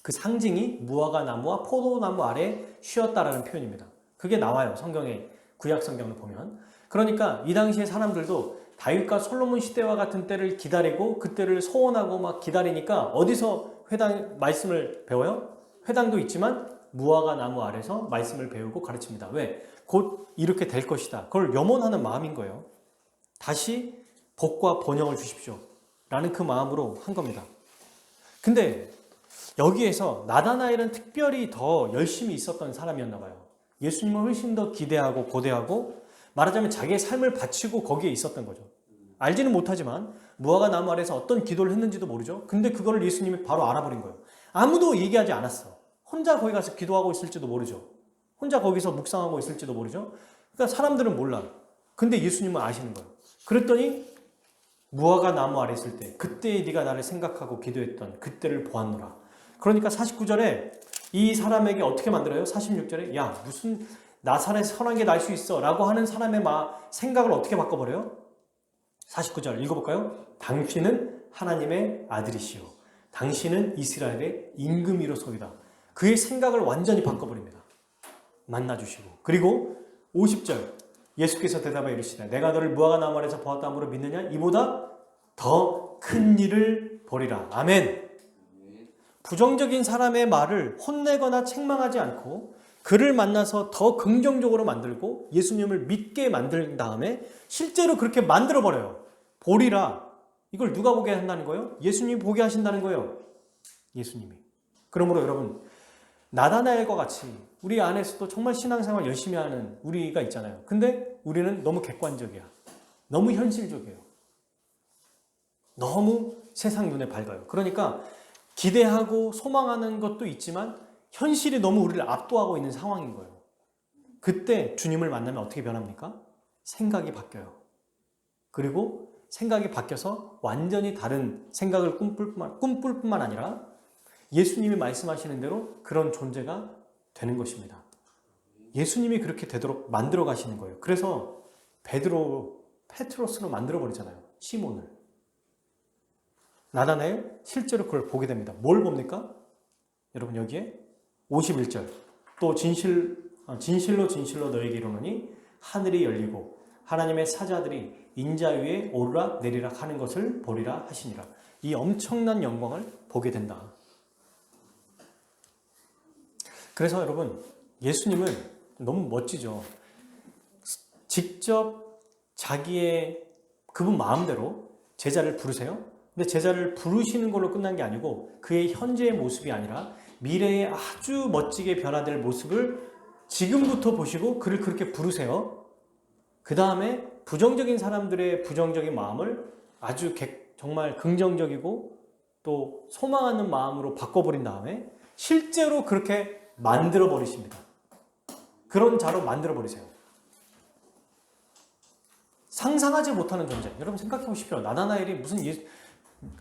그 상징이 무화과 나무와 포도나무 아래에 쉬었다라는 표현입니다. 그게 나와요. 성경에 구약 성경을 보면. 그러니까 이 당시의 사람들도 다윗과 솔로몬 시대와 같은 때를 기다리고 그때를 소원하고 막 기다리니까 어디서 회당 말씀을 배워요? 회당도 있지만 무화과 나무 아래서 말씀을 배우고 가르칩니다. 왜? 곧 이렇게 될 것이다. 그걸 염원하는 마음인 거예요. 다시 복과 번영을 주십시오. 라는 그 마음으로 한 겁니다. 근데 여기에서 나다나엘은 특별히 더 열심히 있었던 사람이었나 봐요. 예수님을 훨씬 더 기대하고 고대하고 말하자면 자기의 삶을 바치고 거기에 있었던 거죠. 알지는 못하지만 무화과 나무 아래서 어떤 기도를 했는지도 모르죠. 근데 그거를 예수님이 바로 알아버린 거예요. 아무도 얘기하지 않았어. 혼자 거기 가서 기도하고 있을지도 모르죠. 혼자 거기서 묵상하고 있을지도 모르죠. 그러니까 사람들은 몰라. 근데 예수님은 아시는 거예요. 그랬더니 무화과 나무 아래 있을 때 그때 네가 나를 생각하고 기도했던 그때를 보았노라. 그러니까 49절에 이 사람에게 어떻게 만들어요? 46절에 야 무슨 나사렛 선한 게 날 수 있어 라고 하는 사람의 생각을 어떻게 바꿔버려요? 49절 읽어볼까요? 당신은 하나님의 아들이시오. 당신은 이스라엘의 임금이로소이다. 그의 생각을 완전히 바꿔버립니다. 만나주시고. 그리고 50절 예수께서 대답하여 이르시되 내가 너를 무화과 나무 아래서 보았다므로 믿느냐? 이보다 더 큰 일을 보리라. 아멘. 부정적인 사람의 말을 혼내거나 책망하지 않고 그를 만나서 더 긍정적으로 만들고 예수님을 믿게 만든 다음에 실제로 그렇게 만들어버려요. 보리라. 이걸 누가 보게 한다는 거예요? 예수님이 보게 하신다는 거예요. 예수님이. 그러므로 여러분 나다나엘과 같이 우리 안에서도 정말 신앙생활 열심히 하는 우리가 있잖아요. 근데 우리는 너무 객관적이야. 너무 현실적이에요. 너무 세상 눈에 밝아요. 그러니까 기대하고 소망하는 것도 있지만 현실이 너무 우리를 압도하고 있는 상황인 거예요. 그때 주님을 만나면 어떻게 변합니까? 생각이 바뀌어요. 그리고 생각이 바뀌어서 완전히 다른 생각을 꿈꿀 뿐만 아니라 예수님이 말씀하시는 대로 그런 존재가 되는 것입니다. 예수님이 그렇게 되도록 만들어 가시는 거예요. 그래서 페트로스로 만들어 버리잖아요. 시몬을. 나다나엘 실제로 그걸 보게 됩니다. 뭘 봅니까? 여러분 여기에 51절 또 진실로 너에게 이르노니 하늘이 열리고 하나님의 사자들이 인자 위에 오르락 내리락 하는 것을 보리라 하시니라. 이 엄청난 영광을 보게 된다. 그래서 여러분 예수님은 너무 멋지죠. 직접 자기의 그분 마음대로 제자를 부르세요. 근데 제자를 부르시는 걸로 끝난 게 아니고 그의 현재의 모습이 아니라 미래에 아주 멋지게 변화될 모습을 지금부터 보시고 그를 그렇게 부르세요. 그 다음에 부정적인 사람들의 부정적인 마음을 아주 정말 긍정적이고 또 소망하는 마음으로 바꿔버린 다음에 실제로 그렇게 만들어 버리십니다. 그런 자로 만들어 버리세요. 상상하지 못하는 존재. 여러분 생각해 보십시오. 나다나엘이 무슨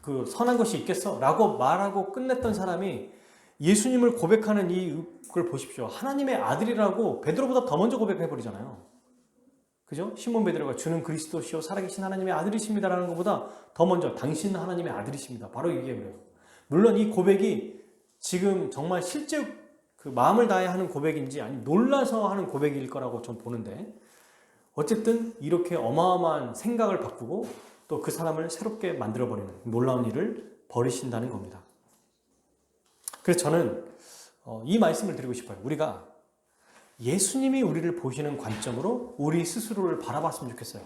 그 선한 것이 있겠어? 라고 말하고 끝냈던 사람이 예수님을 고백하는 이걸 보십시오. 하나님의 아들이라고 베드로보다 더 먼저 고백해 버리잖아요. 그죠? 시몬 베드로가 주는 그리스도시요 살아계신 하나님의 아들이십니다라는 것보다 더 먼저 당신은 하나님의 아들이십니다. 바로 얘기해 버려요. 물론 이 고백이 지금 정말 실제 그 마음을 다해 하는 고백인지 아니면 놀라서 하는 고백일 거라고 전 보는데 어쨌든 이렇게 어마어마한 생각을 바꾸고 또 그 사람을 새롭게 만들어버리는 놀라운 일을 벌이신다는 겁니다. 그래서 저는 이 말씀을 드리고 싶어요. 우리가 예수님이 우리를 보시는 관점으로 우리 스스로를 바라봤으면 좋겠어요.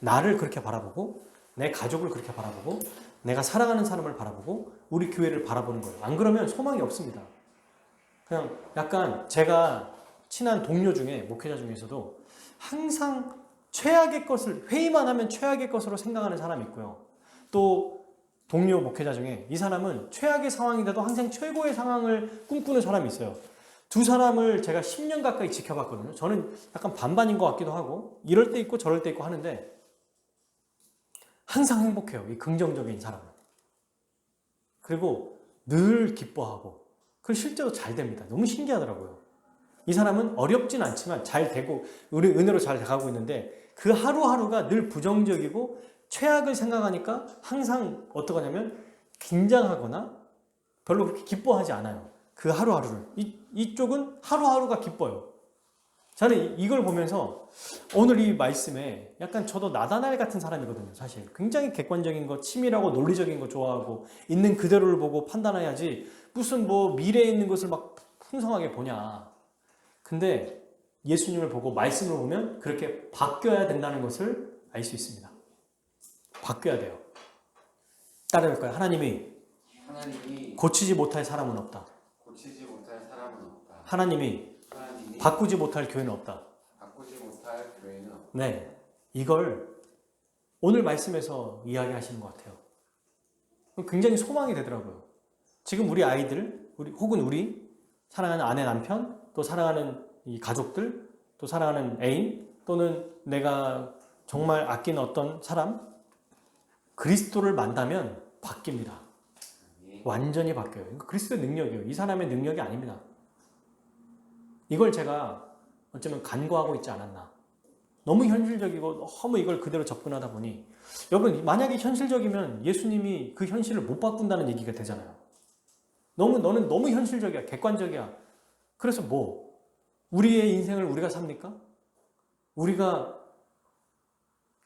나를 그렇게 바라보고 내 가족을 그렇게 바라보고 내가 사랑하는 사람을 바라보고 우리 교회를 바라보는 거예요. 안 그러면 소망이 없습니다. 그냥 약간 제가 친한 동료 중에 목회자 중에서도 항상 최악의 것을 회의만 하면 최악의 것으로 생각하는 사람이 있고요. 또 동료 목회자 중에 이 사람은 최악의 상황인데도 항상 최고의 상황을 꿈꾸는 사람이 있어요. 두 사람을 제가 10년 가까이 지켜봤거든요. 저는 약간 반반인 것 같기도 하고 이럴 때 있고 저럴 때 있고 하는데 항상 행복해요. 이 긍정적인 사람은. 그리고 늘 기뻐하고 그리고 실제로 잘 됩니다. 너무 신기하더라고요. 이 사람은 어렵진 않지만 잘 되고 우리 은혜로 잘 돼가고 있는데 그 하루하루가 늘 부정적이고 최악을 생각하니까 항상 어떡하냐면 긴장하거나 별로 그렇게 기뻐하지 않아요. 그 하루하루를. 이쪽은 하루하루가 기뻐요. 저는 이걸 보면서 오늘 이 말씀에 약간 저도 나다나엘 같은 사람이거든요. 사실 굉장히 객관적인 거, 치밀하고 논리적인 거 좋아하고 있는 그대로를 보고 판단해야지 무슨 뭐 미래에 있는 것을 막 풍성하게 보냐. 근데 예수님을 보고 말씀을 보면 그렇게 바뀌어야 된다는 것을 알 수 있습니다. 바뀌어야 돼요. 따라해볼까요? 하나님이 고치지 못할 사람은 없다. 고치지 못할 사람은 없다. 하나님이 바꾸지 못할 교회는 없다. 바꾸지 못할 교회는 없다. 네, 이걸 오늘 말씀에서 이야기하시는 것 같아요. 굉장히 소망이 되더라고요. 지금 우리 아이들, 혹은 우리 사랑하는 아내, 남편, 또 사랑하는 이 가족들, 또 사랑하는 애인, 또는 내가 정말 아끼는 어떤 사람, 그리스도를 만나면 바뀝니다. 완전히 바뀌어요. 그리스도의 능력이에요. 이 사람의 능력이 아닙니다. 이걸 제가 어쩌면 간과하고 있지 않았나. 너무 현실적이고 너무 이걸 그대로 접근하다 보니 여러분 만약에 현실적이면 예수님이 그 현실을 못 바꾼다는 얘기가 되잖아요. 너는 너무 현실적이야. 객관적이야. 그래서 뭐 우리의 인생을 우리가 삽니까? 우리가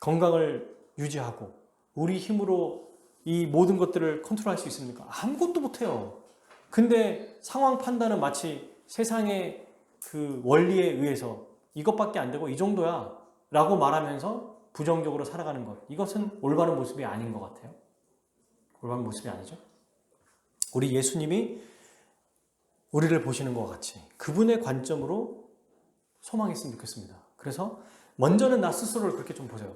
건강을 유지하고 우리 힘으로 이 모든 것들을 컨트롤할 수 있습니까? 아무것도 못해요. 근데 상황 판단은 마치 세상의 그 원리에 의해서 이것밖에 안 되고 이 정도야 라고 말하면서 부정적으로 살아가는 것. 이것은 올바른 모습이 아닌 것 같아요. 올바른 모습이 아니죠. 우리 예수님이 우리를 보시는 것과 같이 그분의 관점으로 소망했으면 좋겠습니다. 그래서 먼저는 나 스스로를 그렇게 좀 보세요.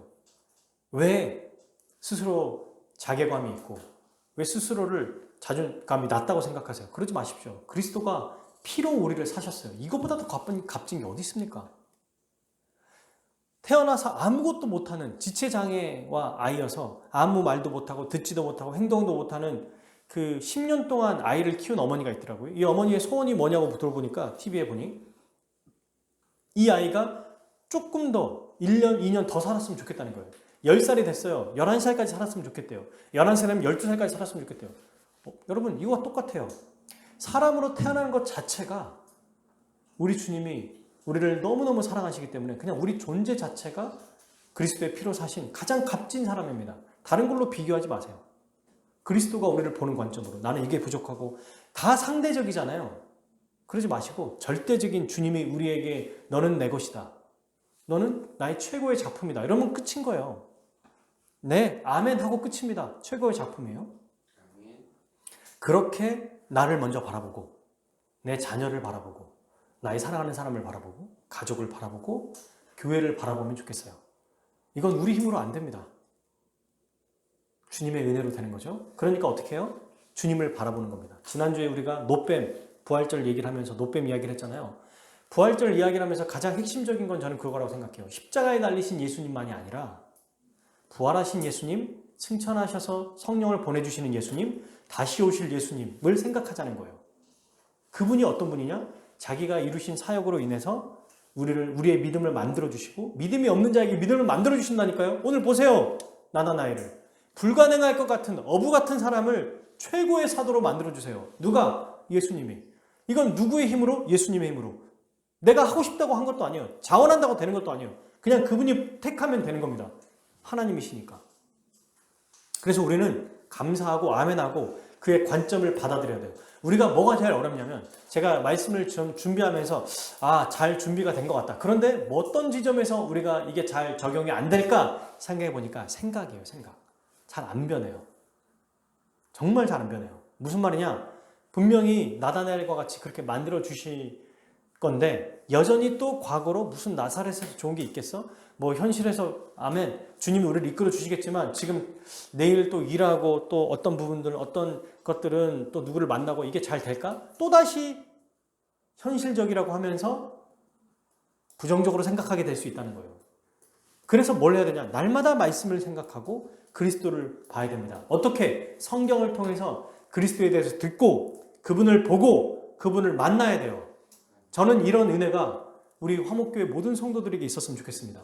왜 스스로 자괴감이 있고 왜 스스로를 자존감이 낮다고 생각하세요? 그러지 마십시오. 그리스도가 피로 우리를 사셨어요. 이것보다 더 값진 게 어디 있습니까? 태어나서 아무것도 못하는 지체장애와 아이여서 아무 말도 못하고 듣지도 못하고 행동도 못하는 그 10년 동안 아이를 키운 어머니가 있더라고요. 이 어머니의 소원이 뭐냐고 들어보니까 TV에 보니 이 아이가 조금 더 1년, 2년 더 살았으면 좋겠다는 거예요. 10살이 됐어요. 11살까지 살았으면 좋겠대요. 11살 되면 12살까지 살았으면 좋겠대요. 여러분 이거와 똑같아요. 사람으로 태어나는 것 자체가 우리 주님이 우리를 너무너무 사랑하시기 때문에 그냥 우리 존재 자체가 그리스도의 피로 사신 가장 값진 사람입니다. 다른 걸로 비교하지 마세요. 그리스도가 우리를 보는 관점으로 나는 이게 부족하고 다 상대적이잖아요. 그러지 마시고 절대적인 주님이 우리에게 너는 내 것이다. 너는 나의 최고의 작품이다. 이러면 끝인 거예요. 네, 아멘 하고 끝입니다. 최고의 작품이에요. 그렇게 나를 먼저 바라보고 내 자녀를 바라보고 나의 사랑하는 사람을 바라보고 가족을 바라보고 교회를 바라보면 좋겠어요. 이건 우리 힘으로 안 됩니다. 주님의 은혜로 되는 거죠. 그러니까 어떻게 해요? 주님을 바라보는 겁니다. 지난주에 우리가 노뱀, 부활절 얘기를 하면서 노뱀 이야기를 했잖아요. 부활절 이야기를 하면서 가장 핵심적인 건 저는 그거라고 생각해요. 십자가에 달리신 예수님만이 아니라 부활하신 예수님, 승천하셔서 성령을 보내주시는 예수님, 다시 오실 예수님을 생각하자는 거예요. 그분이 어떤 분이냐? 자기가 이루신 사역으로 인해서 우리의 믿음을 만들어주시고 믿음이 없는 자에게 믿음을 만들어주신다니까요. 오늘 보세요. 나다나엘을. 불가능할 것 같은 어부 같은 사람을 최고의 사도로 만들어주세요. 누가? 예수님이. 이건 누구의 힘으로? 예수님의 힘으로. 내가 하고 싶다고 한 것도 아니에요. 자원한다고 되는 것도 아니에요. 그냥 그분이 택하면 되는 겁니다. 하나님이시니까. 그래서 우리는 감사하고 아멘하고 그의 관점을 받아들여야 돼요. 우리가 뭐가 제일 어렵냐면 제가 말씀을 좀 준비하면서 잘 준비가 된 것 같다. 그런데 뭐 어떤 지점에서 우리가 이게 잘 적용이 안 될까 생각해 보니까 생각이에요. 생각. 잘 안 변해요. 정말 잘 안 변해요. 무슨 말이냐? 분명히 나다나엘과 같이 그렇게 만들어 주실 건데 여전히 또 과거로 무슨 나사렛에서 좋은 게 있겠어? 뭐 현실에서 아멘 주님이 우리를 이끌어 주시겠지만 지금 내일 또 일하고 또 어떤 부분들 어떤 것들은 또 누구를 만나고 이게 잘 될까? 또다시 현실적이라고 하면서 부정적으로 생각하게 될 수 있다는 거예요. 그래서 뭘 해야 되냐? 날마다 말씀을 생각하고 그리스도를 봐야 됩니다. 어떻게? 성경을 통해서 그리스도에 대해서 듣고 그분을 보고 그분을 만나야 돼요. 저는 이런 은혜가 우리 화목교회 모든 성도들에게 있었으면 좋겠습니다.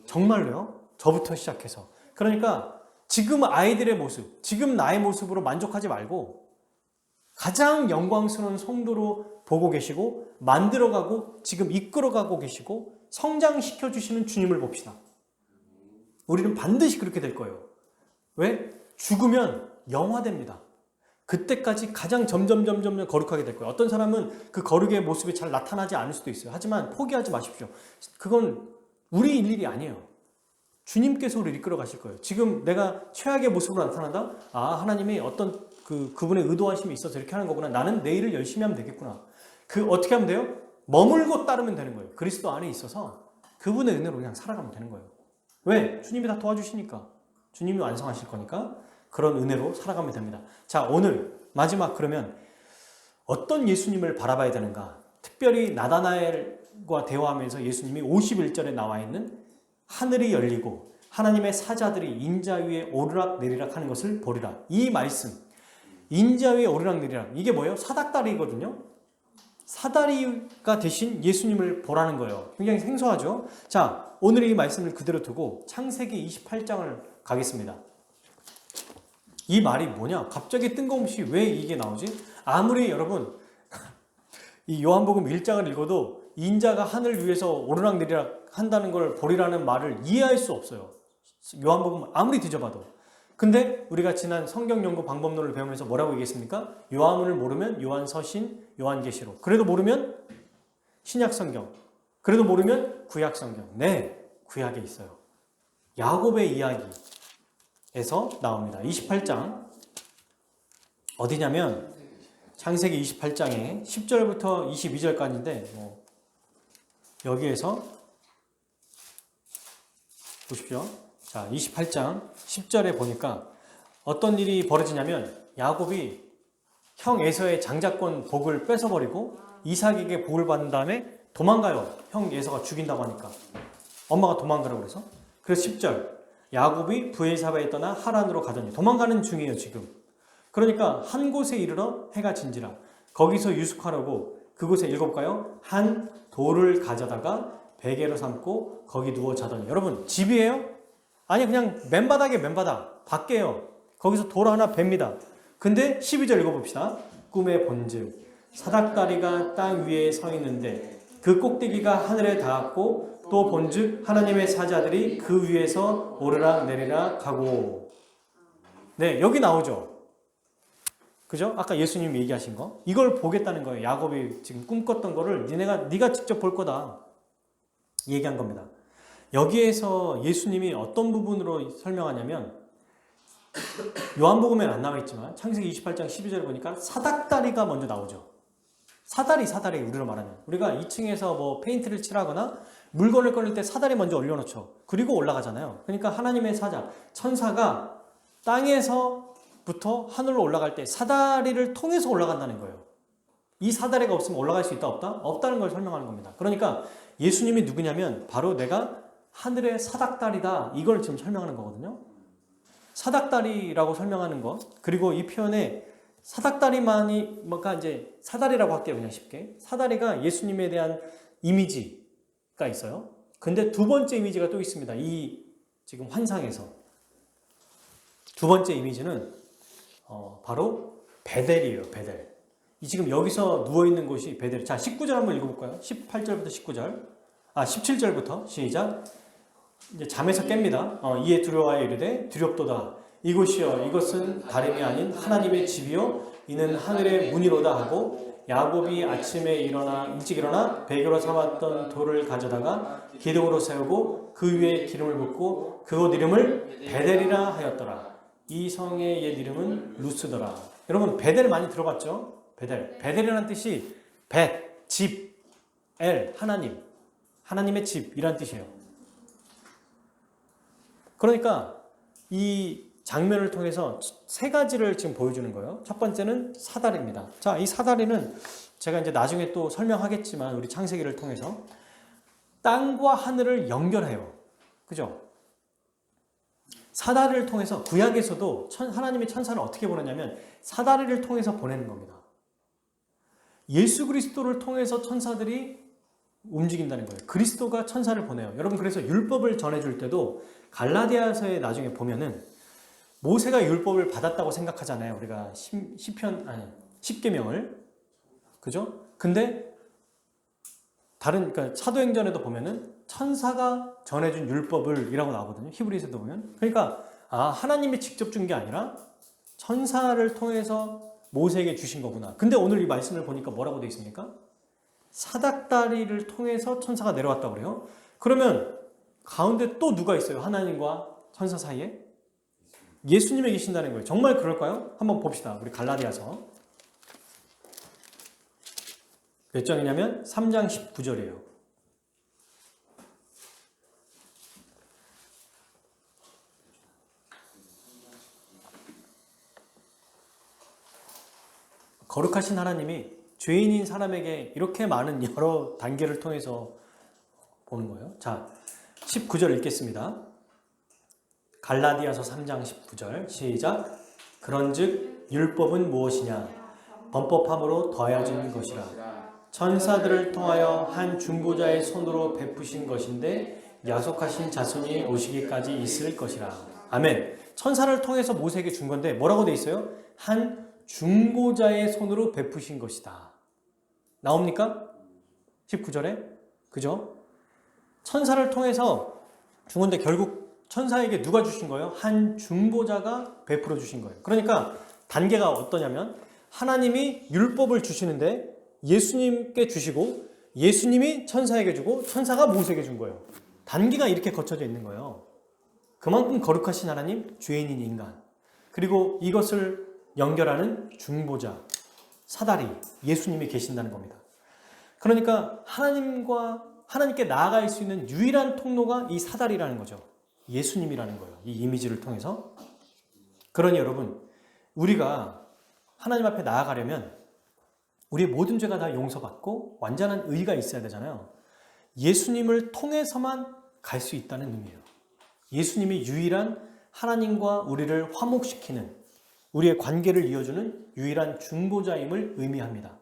정말로요. 저부터 시작해서. 그러니까 지금 아이들의 모습, 지금 나의 모습으로 만족하지 말고 가장 영광스러운 성도로 보고 계시고 만들어가고 지금 이끌어가고 계시고 성장시켜 주시는 주님을 봅시다. 우리는 반드시 그렇게 될 거예요. 왜? 죽으면 영화됩니다. 그때까지 가장 점점 거룩하게 될 거예요. 어떤 사람은 그 거룩의 모습이 잘 나타나지 않을 수도 있어요. 하지만 포기하지 마십시오. 그건 우리 일이 아니에요. 주님께서 우리를 이끌어 가실 거예요. 지금 내가 최악의 모습으로 나타난다? 하나님이 어떤 그분의 의도하심이 있어서 이렇게 하는 거구나. 나는 내 일을 열심히 하면 되겠구나. 어떻게 하면 돼요? 머물고 따르면 되는 거예요. 그리스도 안에 있어서 그분의 은혜로 그냥 살아가면 되는 거예요. 왜? 주님이 다 도와주시니까. 주님이 완성하실 거니까 그런 은혜로 살아가면 됩니다. 자, 오늘 마지막 그러면 어떤 예수님을 바라봐야 되는가? 특별히 나다나엘과 대화하면서 예수님이 51절에 나와 있는 하늘이 열리고 하나님의 사자들이 인자 위에 오르락 내리락 하는 것을 보리라. 이 말씀, 인자 위에 오르락 내리락, 이게 뭐예요? 사닥다리거든요. 사다리가 대신 예수님을 보라는 거예요. 굉장히 생소하죠? 자, 오늘 이 말씀을 그대로 두고 창세기 28장을 가겠습니다. 이 말이 뭐냐? 갑자기 뜬금없이 왜 이게 나오지? 아무리 여러분 이 요한복음 1장을 읽어도 인자가 하늘 위에서 오르락내리락 한다는 걸 보리라는 말을 이해할 수 없어요. 요한복음 아무리 뒤져봐도. 근데 우리가 지난 성경 연구 방법론을 배우면서 뭐라고 얘기했습니까? 요한문을 모르면 요한서신, 요한계시록. 그래도 모르면 신약성경. 그래도 모르면 구약성경. 네, 구약에 있어요. 야곱의 이야기에서 나옵니다. 28장 어디냐면 창세기 28장에 10절부터 22절까지인데 여기에서 보십시오. 자, 28장 10절에 보니까 어떤 일이 벌어지냐면 야곱이 형 에서의 장자권 복을 뺏어버리고 이삭에게 복을 받은 다음에 도망가요. 형 에서가 죽인다고 하니까. 엄마가 도망가라고 그래서. 그래서 10절 야곱이 브엘사바에 떠나 하란으로 가더니 도망가는 중이에요 지금. 그러니까 한 곳에 이르러 해가 진지라. 거기서 유숙하려고 그곳에 읽어볼까요? 한 돌을 가져다가 베개로 삼고 거기 누워 자더니. 여러분 집이에요? 아니 그냥 맨바닥 밖에요. 거기서 돌 하나 뱁니다. 근데 12절 읽어봅시다. 꿈에 본즉 사닥다리가 땅 위에 서 있는데 그 꼭대기가 하늘에 닿았고 또 본즉 하나님의 사자들이 그 위에서 오르락 내리락 가고. 네, 여기 나오죠. 그죠? 아까 예수님이 얘기하신 거. 이걸 보겠다는 거예요. 야곱이 지금 꿈꿨던 거를 네가 직접 볼 거다. 얘기한 겁니다. 여기에서 예수님이 어떤 부분으로 설명하냐면 요한복음에는 안 나와 있지만 창세기 28장 12절에 보니까 사닥다리가 먼저 나오죠. 사다리 우리로 말하면 우리가 2층에서 뭐 페인트를 칠하거나 물건을 꺼낼 때 사다리 먼저 올려놓죠. 그리고 올라가잖아요. 그러니까 하나님의 사자 천사가 땅에서부터 하늘로 올라갈 때 사다리를 통해서 올라간다는 거예요. 이 사다리가 없으면 올라갈 수 있다 없다? 없다는 걸 설명하는 겁니다. 그러니까 예수님이 누구냐면 바로 내가 하늘의 사닥다리다, 이걸 지금 설명하는 거거든요. 사닥다리라고 설명하는 것. 그리고 이 표현에 사닥다리만이 뭔가 이제 사다리라고 할게요. 그냥 쉽게. 사다리가 예수님에 대한 이미지가 있어요. 근데 두 번째 이미지가 또 있습니다. 이 지금 환상에서 두 번째 이미지는 바로 베델이에요. 베델. 이 지금 여기서 누워 있는 곳이 베델. 자, 19절 한번 읽어볼까요? 18절부터 19절. 17절부터 시작. 이제 잠에서 깹니다. 이에 두려워하여 이르되 두렵도다. 이곳이여 이것은 다름이 아닌 하나님의 집이요 이는 하늘의 문이로다 하고 야곱이 아침에 일찍 일어나 베개로 삼았던 돌을 가져다가 기둥으로 세우고 그 위에 기름을 붓고 그곳 이름을 베델이라 하였더라. 이 성의 옛 이름은 루스더라. 여러분 베델 많이 들어봤죠? 베델이라는 뜻이 집, 하나님, 하나님의 집이란 뜻이에요. 그러니까 이 장면을 통해서 세 가지를 지금 보여주는 거예요. 첫 번째는 사다리입니다. 자, 이 사다리는 제가 이제 나중에 또 설명하겠지만 우리 창세기를 통해서 땅과 하늘을 연결해요. 그죠? 사다리를 통해서 구약에서도 하나님의 천사를 어떻게 보내냐면 사다리를 통해서 보내는 겁니다. 예수 그리스도를 통해서 천사들이 움직인다는 거예요. 그리스도가 천사를 보내요. 여러분 그래서 율법을 전해줄 때도 갈라디아서에 나중에 보면은 모세가 율법을 받았다고 생각하잖아요. 우리가 십계명을. 그죠? 근데 그러니까 사도행전에도 보면은 천사가 전해준 율법을 이라고 나오거든요. 히브리서도 보면. 그러니까 하나님이 직접 준 게 아니라 천사를 통해서 모세에게 주신 거구나. 근데 오늘 이 말씀을 보니까 뭐라고 되어 있습니까? 사닥다리를 통해서 천사가 내려왔다고 그래요. 그러면 가운데 또 누가 있어요? 하나님과 천사 사이에? 예수님이 계신다는 거예요. 정말 그럴까요? 한번 봅시다. 우리 갈라디아서. 몇 장이냐면 3장 19절이에요. 거룩하신 하나님이 죄인인 사람에게 이렇게 많은 여러 단계를 통해서 보는 거예요. 자, 19절 읽겠습니다. 갈라디아서 3장 19절 시작. 그런즉 율법은 무엇이냐? 범법함으로 더하여진 것이라. 천사들을 통하여 한 중보자의 손으로 베푸신 것인데 야속하신 자손이 오시기까지 있을 것이라. 아멘. 천사를 통해서 모세에게 준 건데 뭐라고 돼 있어요? 한 중보자의 손으로 베푸신 것이다. 나옵니까? 19절에. 그죠? 천사를 통해서 준 건데 결국 천사에게 누가 주신 거예요? 한 중보자가 베풀어 주신 거예요. 그러니까 단계가 어떠냐면 하나님이 율법을 주시는데 예수님께 주시고 예수님이 천사에게 주고 천사가 모세에게 준 거예요. 단계가 이렇게 거쳐져 있는 거예요. 그만큼 거룩하신 하나님, 죄인인 인간, 그리고 이것을 연결하는 중보자, 사다리, 예수님이 계신다는 겁니다. 그러니까 하나님께 나아갈 수 있는 유일한 통로가 이 사다리라는 거죠. 예수님이라는 거예요. 이 이미지를 통해서. 그러니 여러분, 우리가 하나님 앞에 나아가려면 우리의 모든 죄가 다 용서받고 완전한 의가 있어야 되잖아요. 예수님을 통해서만 갈 수 있다는 의미예요. 예수님이 유일한 하나님과 우리를 화목시키는, 우리의 관계를 이어주는 유일한 중보자임을 의미합니다.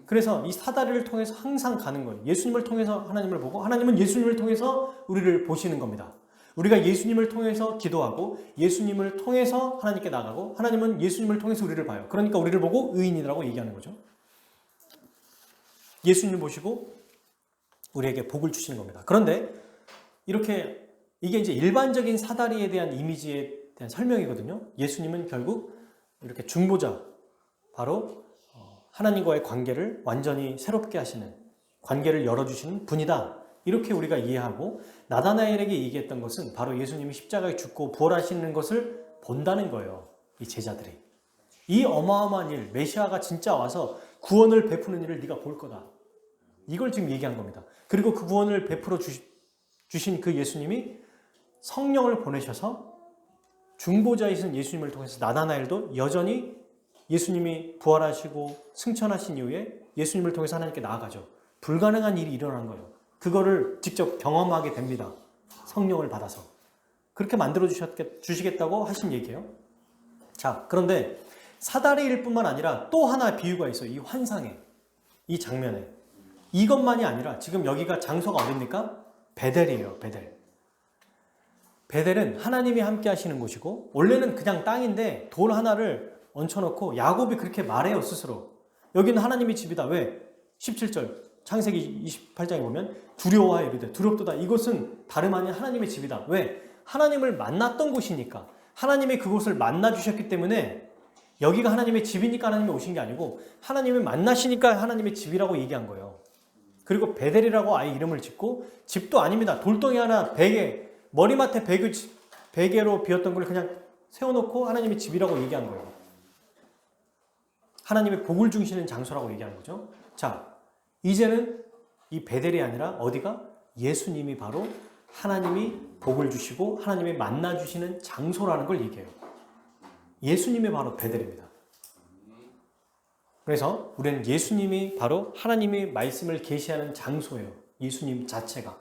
그래서 이 사다리를 통해서 항상 가는 거예요. 예수님을 통해서 하나님을 보고, 하나님은 예수님을 통해서 우리를 보시는 겁니다. 우리가 예수님을 통해서 기도하고, 예수님을 통해서 하나님께 나가고, 하나님은 예수님을 통해서 우리를 봐요. 그러니까 우리를 보고 의인이라고 얘기하는 거죠. 예수님 보시고 우리에게 복을 주시는 겁니다. 그런데 이게 이제 일반적인 사다리에 대한 이미지에 대한 설명이거든요. 예수님은 결국 이렇게 중보자, 바로 하나님과의 관계를 완전히 새롭게 하시는, 관계를 열어주시는 분이다. 이렇게 우리가 이해하고, 나다나엘에게 얘기했던 것은 바로 예수님이 십자가에 죽고 부활하시는 것을 본다는 거예요. 이 제자들이. 이 어마어마한 일, 메시아가 진짜 와서 구원을 베푸는 일을 네가 볼 거다. 이걸 지금 얘기한 겁니다. 그리고 그 구원을 베풀어 주신 그 예수님이 성령을 보내셔서 중보자이신 예수님을 통해서 나다나엘도 여전히 예수님이 부활하시고 승천하신 이후에 예수님을 통해서 하나님께 나아가죠. 불가능한 일이 일어난 거예요. 그거를 직접 경험하게 됩니다. 성령을 받아서. 그렇게 만들어 주시겠다고 하신 얘기예요. 자, 그런데 사다리일 뿐만 아니라 또 하나 비유가 있어요. 이 환상에, 이 장면에. 이것만이 아니라 지금 여기가 장소가 어딥니까? 베델이에요. 베델은 하나님이 함께 하시는 곳이고, 원래는 그냥 땅인데 돌 하나를 얹혀놓고 야곱이 그렇게 말해요, 스스로. 여기는 하나님의 집이다. 왜? 17절 창세기 28장에 보면 두려워하여 이르되 두렵도다. 이곳은 다름 아닌 하나님의 집이다. 왜? 하나님을 만났던 곳이니까. 하나님이 그곳을 만나주셨기 때문에 여기가 하나님의 집이니까 하나님이 오신 게 아니고, 하나님을 만나시니까 하나님의 집이라고 얘기한 거예요. 그리고 베델이라고 아예 이름을 짓고, 집도 아닙니다. 돌덩이 하나 머리맡에 베개로 비었던 걸 그냥 세워놓고 하나님의 집이라고 얘기한 거예요. 하나님의 복을 주시는 장소라고 얘기하는 거죠. 자, 이제는 이 베델이 아니라 어디가? 예수님이 바로 하나님이 복을 주시고 하나님이 만나주시는 장소라는 걸 얘기해요. 예수님이 바로 베델입니다. 그래서 우리는 예수님이 바로 하나님의 말씀을 계시하는 장소예요. 예수님 자체가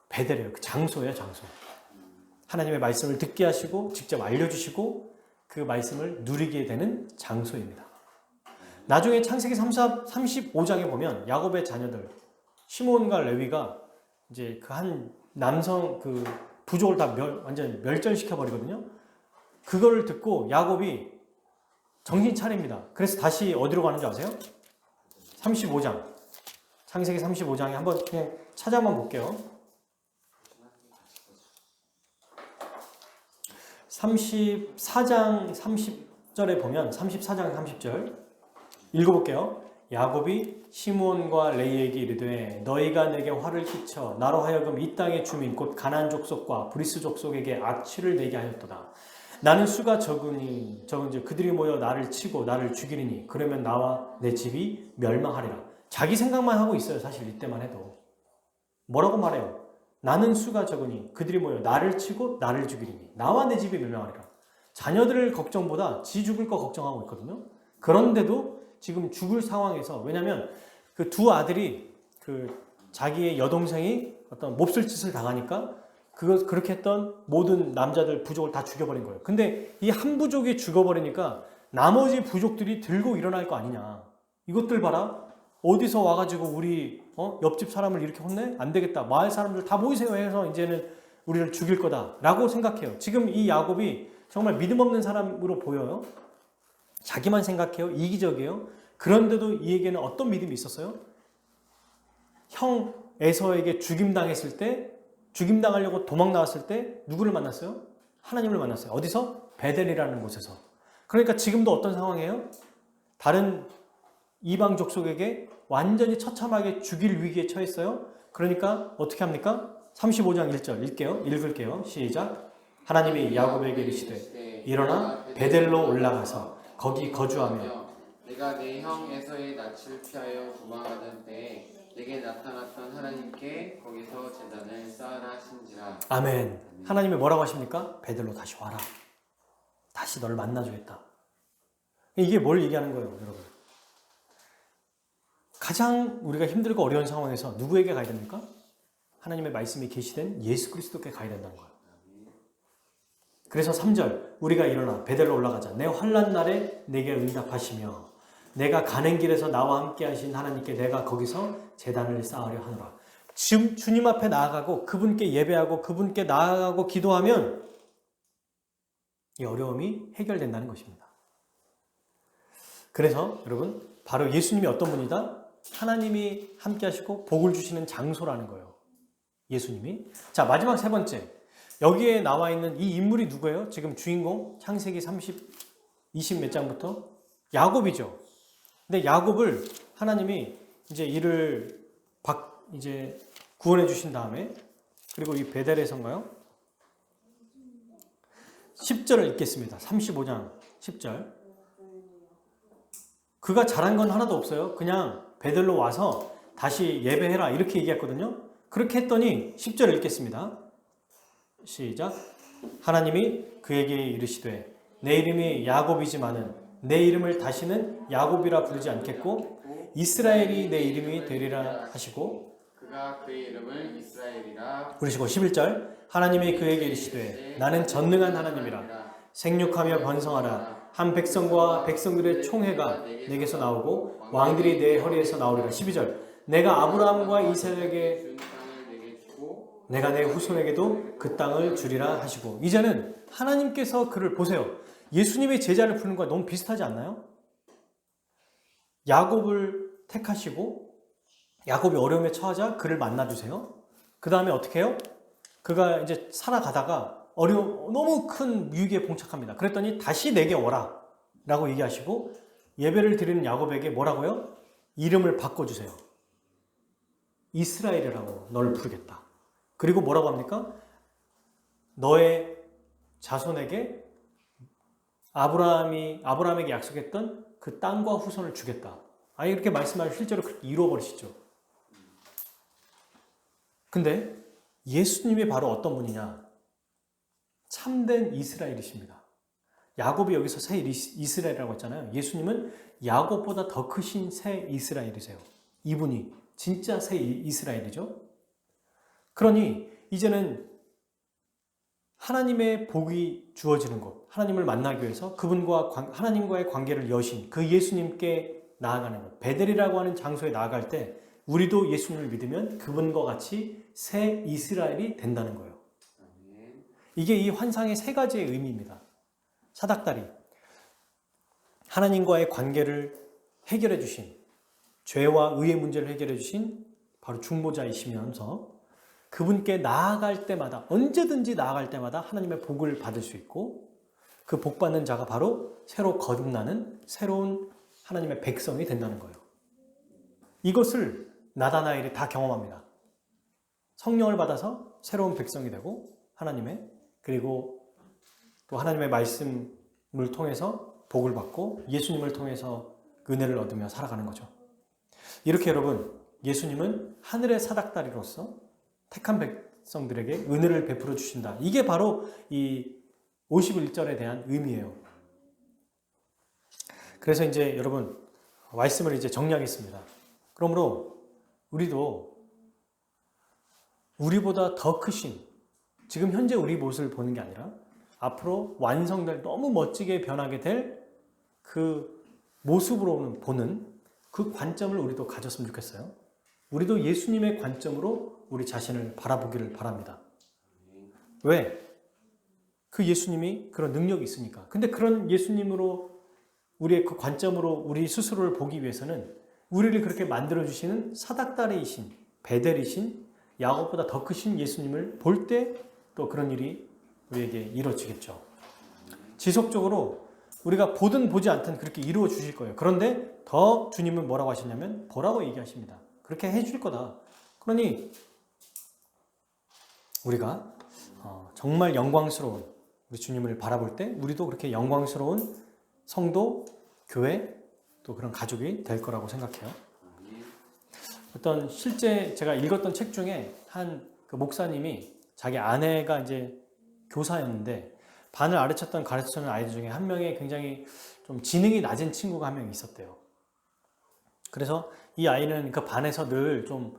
베델이에요. 그 장소예요, 장소. 하나님의 말씀을 듣게 하시고 직접 알려주시고 그 말씀을 누리게 되는 장소입니다. 나중에 창세기 35장에 보면 야곱의 자녀들 시몬과 레위가 이제 그 한 남성 그 부족을 다 완전 멸절시켜 버리거든요. 그걸 듣고 야곱이 정신 차립니다. 그래서 다시 어디로 가는지 아세요? 35장. 창세기 35장에 한번 그냥 찾아만 볼게요. 34장 30절에 보면 34장 30절 읽어볼게요. 야곱이 시므온과 레위에게 이르되 너희가 내게 화를 끼쳐 나로 하여금 이 땅의 주민 곧 가나안 족속과 브리스 족속에게 악취를 내게 하였도다. 나는 수가 적은즉 그들이 모여 나를 치고 나를 죽이리니 그러면 나와 내 집이 멸망하리라. 자기 생각만 하고 있어요. 사실 이때만 해도. 뭐라고 말해요? 나는 수가 적으니 그들이 모여 나를 치고 나를 죽이리니 나와 내 집이 멸망하리라. 자녀들 걱정보다 지 죽을 거 걱정하고 있거든요. 그런데도 지금 죽을 상황에서, 왜냐하면 그 두 아들이 그 자기의 여동생이 어떤 몹쓸 짓을 당하니까 그렇게 했던 모든 남자들 부족을 다 죽여버린 거예요. 근데 이 한 부족이 죽어버리니까 나머지 부족들이 들고 일어날 거 아니냐. 이것들 봐라. 어디서 와가지고 우리 옆집 사람을 이렇게 혼내? 안 되겠다. 마을 사람들 다 모이세요 해서 이제는 우리를 죽일 거다 라고 생각해요. 지금 이 야곱이 정말 믿음 없는 사람으로 보여요. 자기만 생각해요. 이기적이에요. 그런데도 이에게는 어떤 믿음이 있었어요? 형 에서에게 죽임당했을 때, 죽임당하려고 도망 나왔을 때 누구를 만났어요? 하나님을 만났어요. 어디서? 베델이라는 곳에서. 그러니까 지금도 어떤 상황이에요? 다른 이방 족속에게 완전히 처참하게 죽일 위기에 처했어요. 그러니까 어떻게 합니까? 35장 1절 읽을게요. 시작. 하나님이 야곱에게 이르시되 일어나 베델로 올라가서 거기 거주하며 내가 내 형 에서의 낯을 피하여 도망하던 때에 내게 나타났던 하나님께 거기서 제단을 쌓으라 하신지라. 아멘. 하나님이 뭐라고 하십니까? 베들로 다시 와라. 다시 너를 만나주겠다. 이게 뭘 얘기하는 거예요, 여러분? 가장 우리가 힘들고 어려운 상황에서 누구에게 가야 됩니까? 하나님의 말씀이 계시된 예수 그리스도께 가야 된다는 거예요. 그래서 3절 우리가 일어나 베델로 올라가자. 내 환난 날에 내게 응답하시며 내가 가는 길에서 나와 함께 하신 하나님께 내가 거기서 제단을 쌓으려 하노라. 지금 주님 앞에 나아가고 그분께 예배하고 그분께 나아가고 기도하면 이 어려움이 해결된다는 것입니다. 그래서 여러분 바로 예수님이 어떤 분이다? 하나님이 함께 하시고 복을 주시는 장소라는 거예요. 예수님이. 자, 마지막 세 번째. 여기에 나와 있는 이 인물이 누구예요? 지금 주인공 창세기 20 몇 장부터 야곱이죠. 근데 야곱을 하나님이 이제 이를 이제 구원해 주신 다음에 그리고 이 베델에서인가요? 10절을 읽겠습니다. 35장 10절. 그가 잘한 건 하나도 없어요. 그냥 베델로 와서 다시 예배해라 이렇게 얘기했거든요. 그렇게 했더니 10절 읽겠습니다. 시작. 하나님이 그에게 이르시되 내 이름이 야곱이지만은 내 이름을 다시는 야곱이라 부르지 않겠고 이스라엘이 내 이름이 되리라 하시고 그가 그의 이름을 이스라엘이라 부르시고 11절 하나님이 그에게 이르시되 나는 전능한 하나님이라 생육하며 번성하라 한 백성과 백성들의 총회가 내게서 나오고 왕들이 내 허리에서 나오리라. 12절 내가 아브라함과 이삭에게 준 땅을 내게 주고 내가 내 후손에게도 그 땅을 주리라 하시고 이제는 하나님께서 그를 보세요. 예수님의 제자를 푸는 거와 너무 비슷하지 않나요? 야곱을 택하시고 야곱이 어려움에 처하자 그를 만나주세요. 그 다음에 어떻게 해요? 그가 이제 살아가다가 너무 큰 위기에 봉착합니다. 그랬더니 다시 내게 오라 라고 얘기하시고 예배를 드리는 야곱에게 뭐라고요? 이름을 바꿔주세요. 이스라엘이라고 너를 부르겠다. 그리고 뭐라고 합니까? 너의 자손에게 아브라함에게 약속했던 그 땅과 후손을 주겠다. 아니 이렇게 말씀하시고 실제로 그렇게 이루어버리시죠. 근데 예수님이 바로 어떤 분이냐? 참된 이스라엘이십니다. 야곱이 여기서 새 이스라엘이라고 했잖아요. 예수님은 야곱보다 더 크신 새 이스라엘이세요. 이분이 진짜 새 이스라엘이죠. 그러니 이제는 하나님의 복이 주어지는 것, 하나님을 만나기 위해서 하나님과의 관계를 여신 그 예수님께 나아가는 것, 베델이라고 하는 장소에 나아갈 때 우리도 예수님을 믿으면 그분과 같이 새 이스라엘이 된다는 거예요. 이게 이 환상의 세 가지의 의미입니다. 사닥다리, 하나님과의 관계를 해결해 주신, 죄와 의의 문제를 해결해 주신 바로 중보자이시면서 그분께 나아갈 때마다, 언제든지 나아갈 때마다 하나님의 복을 받을 수 있고 그 복 받는 자가 바로 새로 거듭나는 새로운 하나님의 백성이 된다는 거예요. 이것을 나다나엘이 다 경험합니다. 성령을 받아서 새로운 백성이 되고 하나님의, 그리고 또 하나님의 말씀을 통해서 복을 받고 예수님을 통해서 은혜를 얻으며 살아가는 거죠. 이렇게 여러분, 예수님은 하늘의 사닥다리로서 택한 백성들에게 은혜를 베풀어 주신다. 이게 바로 이 51절에 대한 의미예요. 그래서 이제 여러분 말씀을 이제 정리하겠습니다. 그러므로 우리도 우리보다 더 크신, 지금 현재 우리 모습을 보는 게 아니라 앞으로 완성될, 너무 멋지게 변하게 될 그 모습으로 보는 그 관점을 우리도 가졌으면 좋겠어요. 우리도 예수님의 관점으로 우리 자신을 바라보기를 바랍니다. 왜? 그 예수님이 그런 능력이 있으니까. 근데 그런 예수님으로 우리의 그 관점으로 우리 스스로를 보기 위해서는 우리를 그렇게 만들어주시는 사닥다리이신, 베델이신, 야곱보다 더 크신 예수님을 볼 때 또 그런 일이 우리에게 이루어지겠죠. 지속적으로 우리가 보든 보지 않든 그렇게 이루어 주실 거예요. 그런데 더 주님은 뭐라고 하셨냐면 보라고 얘기하십니다. 그렇게 해줄 거다. 그러니 우리가 정말 영광스러운 우리 주님을 바라볼 때 우리도 그렇게 영광스러운 성도, 교회, 또 그런 가족이 될 거라고 생각해요. 어떤 실제 제가 읽었던 책 중에 한 그 목사님이 자기 아내가 이제 교사였는데 반을 가르쳤던 아이들 중에 한 명이 굉장히 좀 지능이 낮은 친구가 한 명 있었대요. 그래서 이 아이는 그 반에서 늘 좀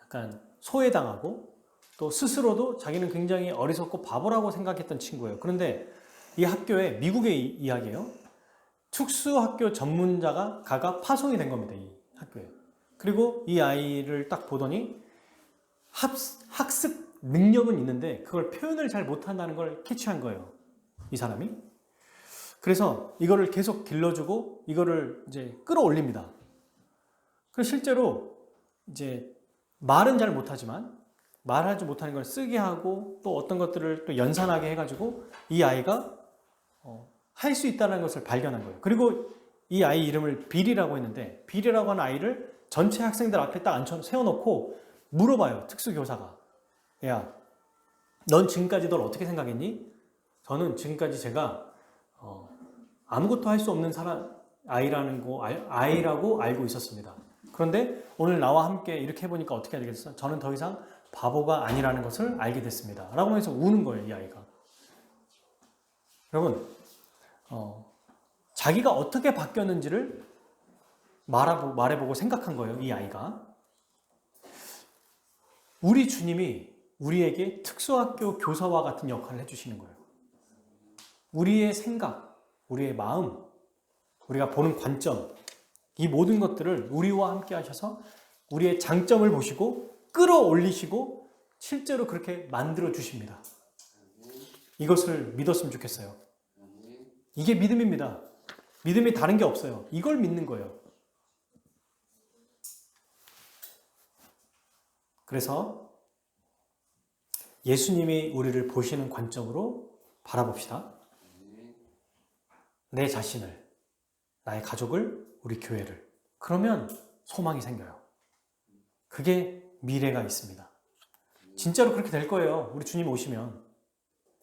약간 소외당하고 또 스스로도 자기는 굉장히 어리석고 바보라고 생각했던 친구예요. 그런데 이 학교에 미국의 이야기예요. 특수학교 전문가가 파송이 된 겁니다. 이 학교에. 그리고 이 아이를 딱 보더니 학습 능력은 있는데 그걸 표현을 잘 못한다는 걸 캐치한 거예요. 이 사람이. 그래서 이거를 계속 길러주고 이거를 이제 끌어올립니다. 그래서 실제로 이제 말은 잘 못하지만 말하지 못하는 걸 쓰게 하고 또 어떤 것들을 또 연산하게 해가지고 이 아이가 할 수 있다는 것을 발견한 거예요. 그리고 이 아이 이름을 빌이라고 했는데 빌이라고 하는 아이를 전체 학생들 앞에 딱 세워놓고 물어봐요. 특수교사가. 야, 넌 지금까지 널 어떻게 생각했니? 저는 지금까지 제가 아무것도 할 수 없는 아이라고 알고 있었습니다. 그런데 오늘 나와 함께 이렇게 해보니까 어떻게 알겠어? 저는 더 이상 바보가 아니라는 것을 알게 됐습니다. 라고 하면서 우는 거예요, 이 아이가. 여러분, 자기가 어떻게 바뀌었는지를 말해보고 생각한 거예요, 이 아이가. 우리 주님이 우리에게 특수학교 교사와 같은 역할을 해주시는 거예요. 우리의 생각, 우리의 마음, 우리가 보는 관점, 이 모든 것들을 우리와 함께 하셔서 우리의 장점을 보시고 끌어올리시고 실제로 그렇게 만들어 주십니다. 이것을 믿었으면 좋겠어요. 이게 믿음입니다. 믿음이 다른 게 없어요. 이걸 믿는 거예요. 그래서 예수님이 우리를 보시는 관점으로 바라봅시다. 내 자신을, 나의 가족을, 우리 교회를. 그러면 소망이 생겨요. 그게 미래가 있습니다. 진짜로 그렇게 될 거예요. 우리 주님 오시면.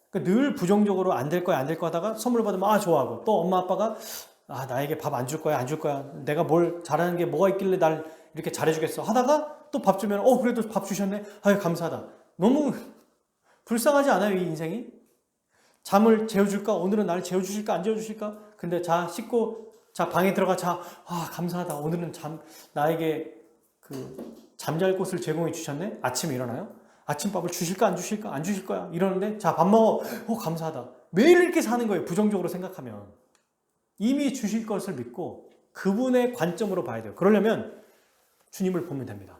그러니까 늘 부정적으로 안 될 거야, 안 될 거 하다가 선물 받으면 좋아하고 또 엄마 아빠가 나에게 밥 안 줄 거야, 안 줄 거야. 내가 뭘 잘하는 게 뭐가 있길래 날 이렇게 잘해주겠어 하다가 또 밥 주면 그래도 밥 주셨네. 아유 감사하다. 너무 불쌍하지 않아요, 이 인생이? 잠을 재워줄까? 오늘은 나를 재워주실까? 안 재워주실까? 근데 씻고 방에 들어가 감사하다. 오늘은 나에게 잠잘 곳을 제공해 주셨네. 아침에 일어나요. 아침밥을 주실까? 안 주실까? 안 주실 거야. 이러는데 밥 먹어. 감사하다. 매일 이렇게 사는 거예요. 부정적으로 생각하면. 이미 주실 것을 믿고 그분의 관점으로 봐야 돼요. 그러려면 주님을 보면 됩니다.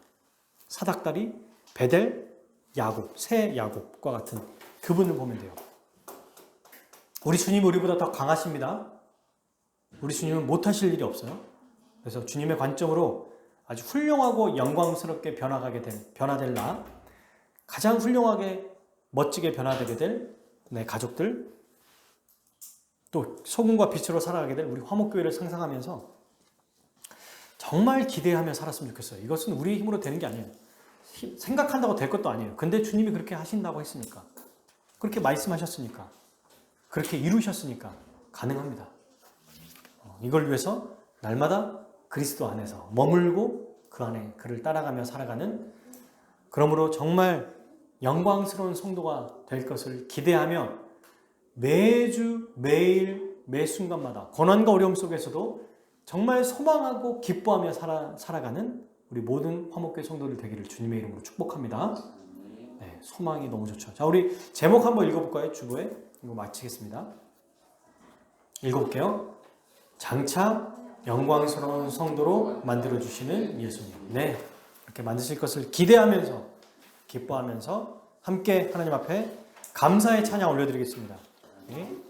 사닥다리, 베델, 야곱, 새 야곱과 같은 그분을 보면 돼요. 우리 주님은 우리보다 더 강하십니다. 우리 주님은 못하실 일이 없어요. 그래서 주님의 관점으로 아주 훌륭하고 영광스럽게 변화될 나, 가장 훌륭하게 멋지게 변화되게 될 내 가족들, 또 소금과 빛으로 살아가게 될 우리 화목교회를 상상하면서 정말 기대하며 살았으면 좋겠어요. 이것은 우리의 힘으로 되는 게 아니에요. 생각한다고 될 것도 아니에요. 근데 주님이 그렇게 하신다고 했으니까, 그렇게 말씀하셨으니까, 그렇게 이루셨으니까 가능합니다. 이걸 위해서 날마다 그리스도 안에서 머물고 그 안에 그를 따라가며 살아가는, 그러므로 정말 영광스러운 성도가 될 것을 기대하며 매주 매일 매 순간마다 고난과 어려움 속에서도 정말 소망하고 기뻐하며 살아가는 우리 모든 화목교회 성도들 되기를 주님의 이름으로 축복합니다. 네, 소망이 너무 좋죠. 자, 우리 제목 한번 읽어볼까요? 주보에 이거 마치겠습니다. 읽어볼게요. 장차 영광스러운 성도로 만들어주시는 예수님. 네, 이렇게 만드실 것을 기대하면서 기뻐하면서 함께 하나님 앞에 감사의 찬양 올려드리겠습니다. 네.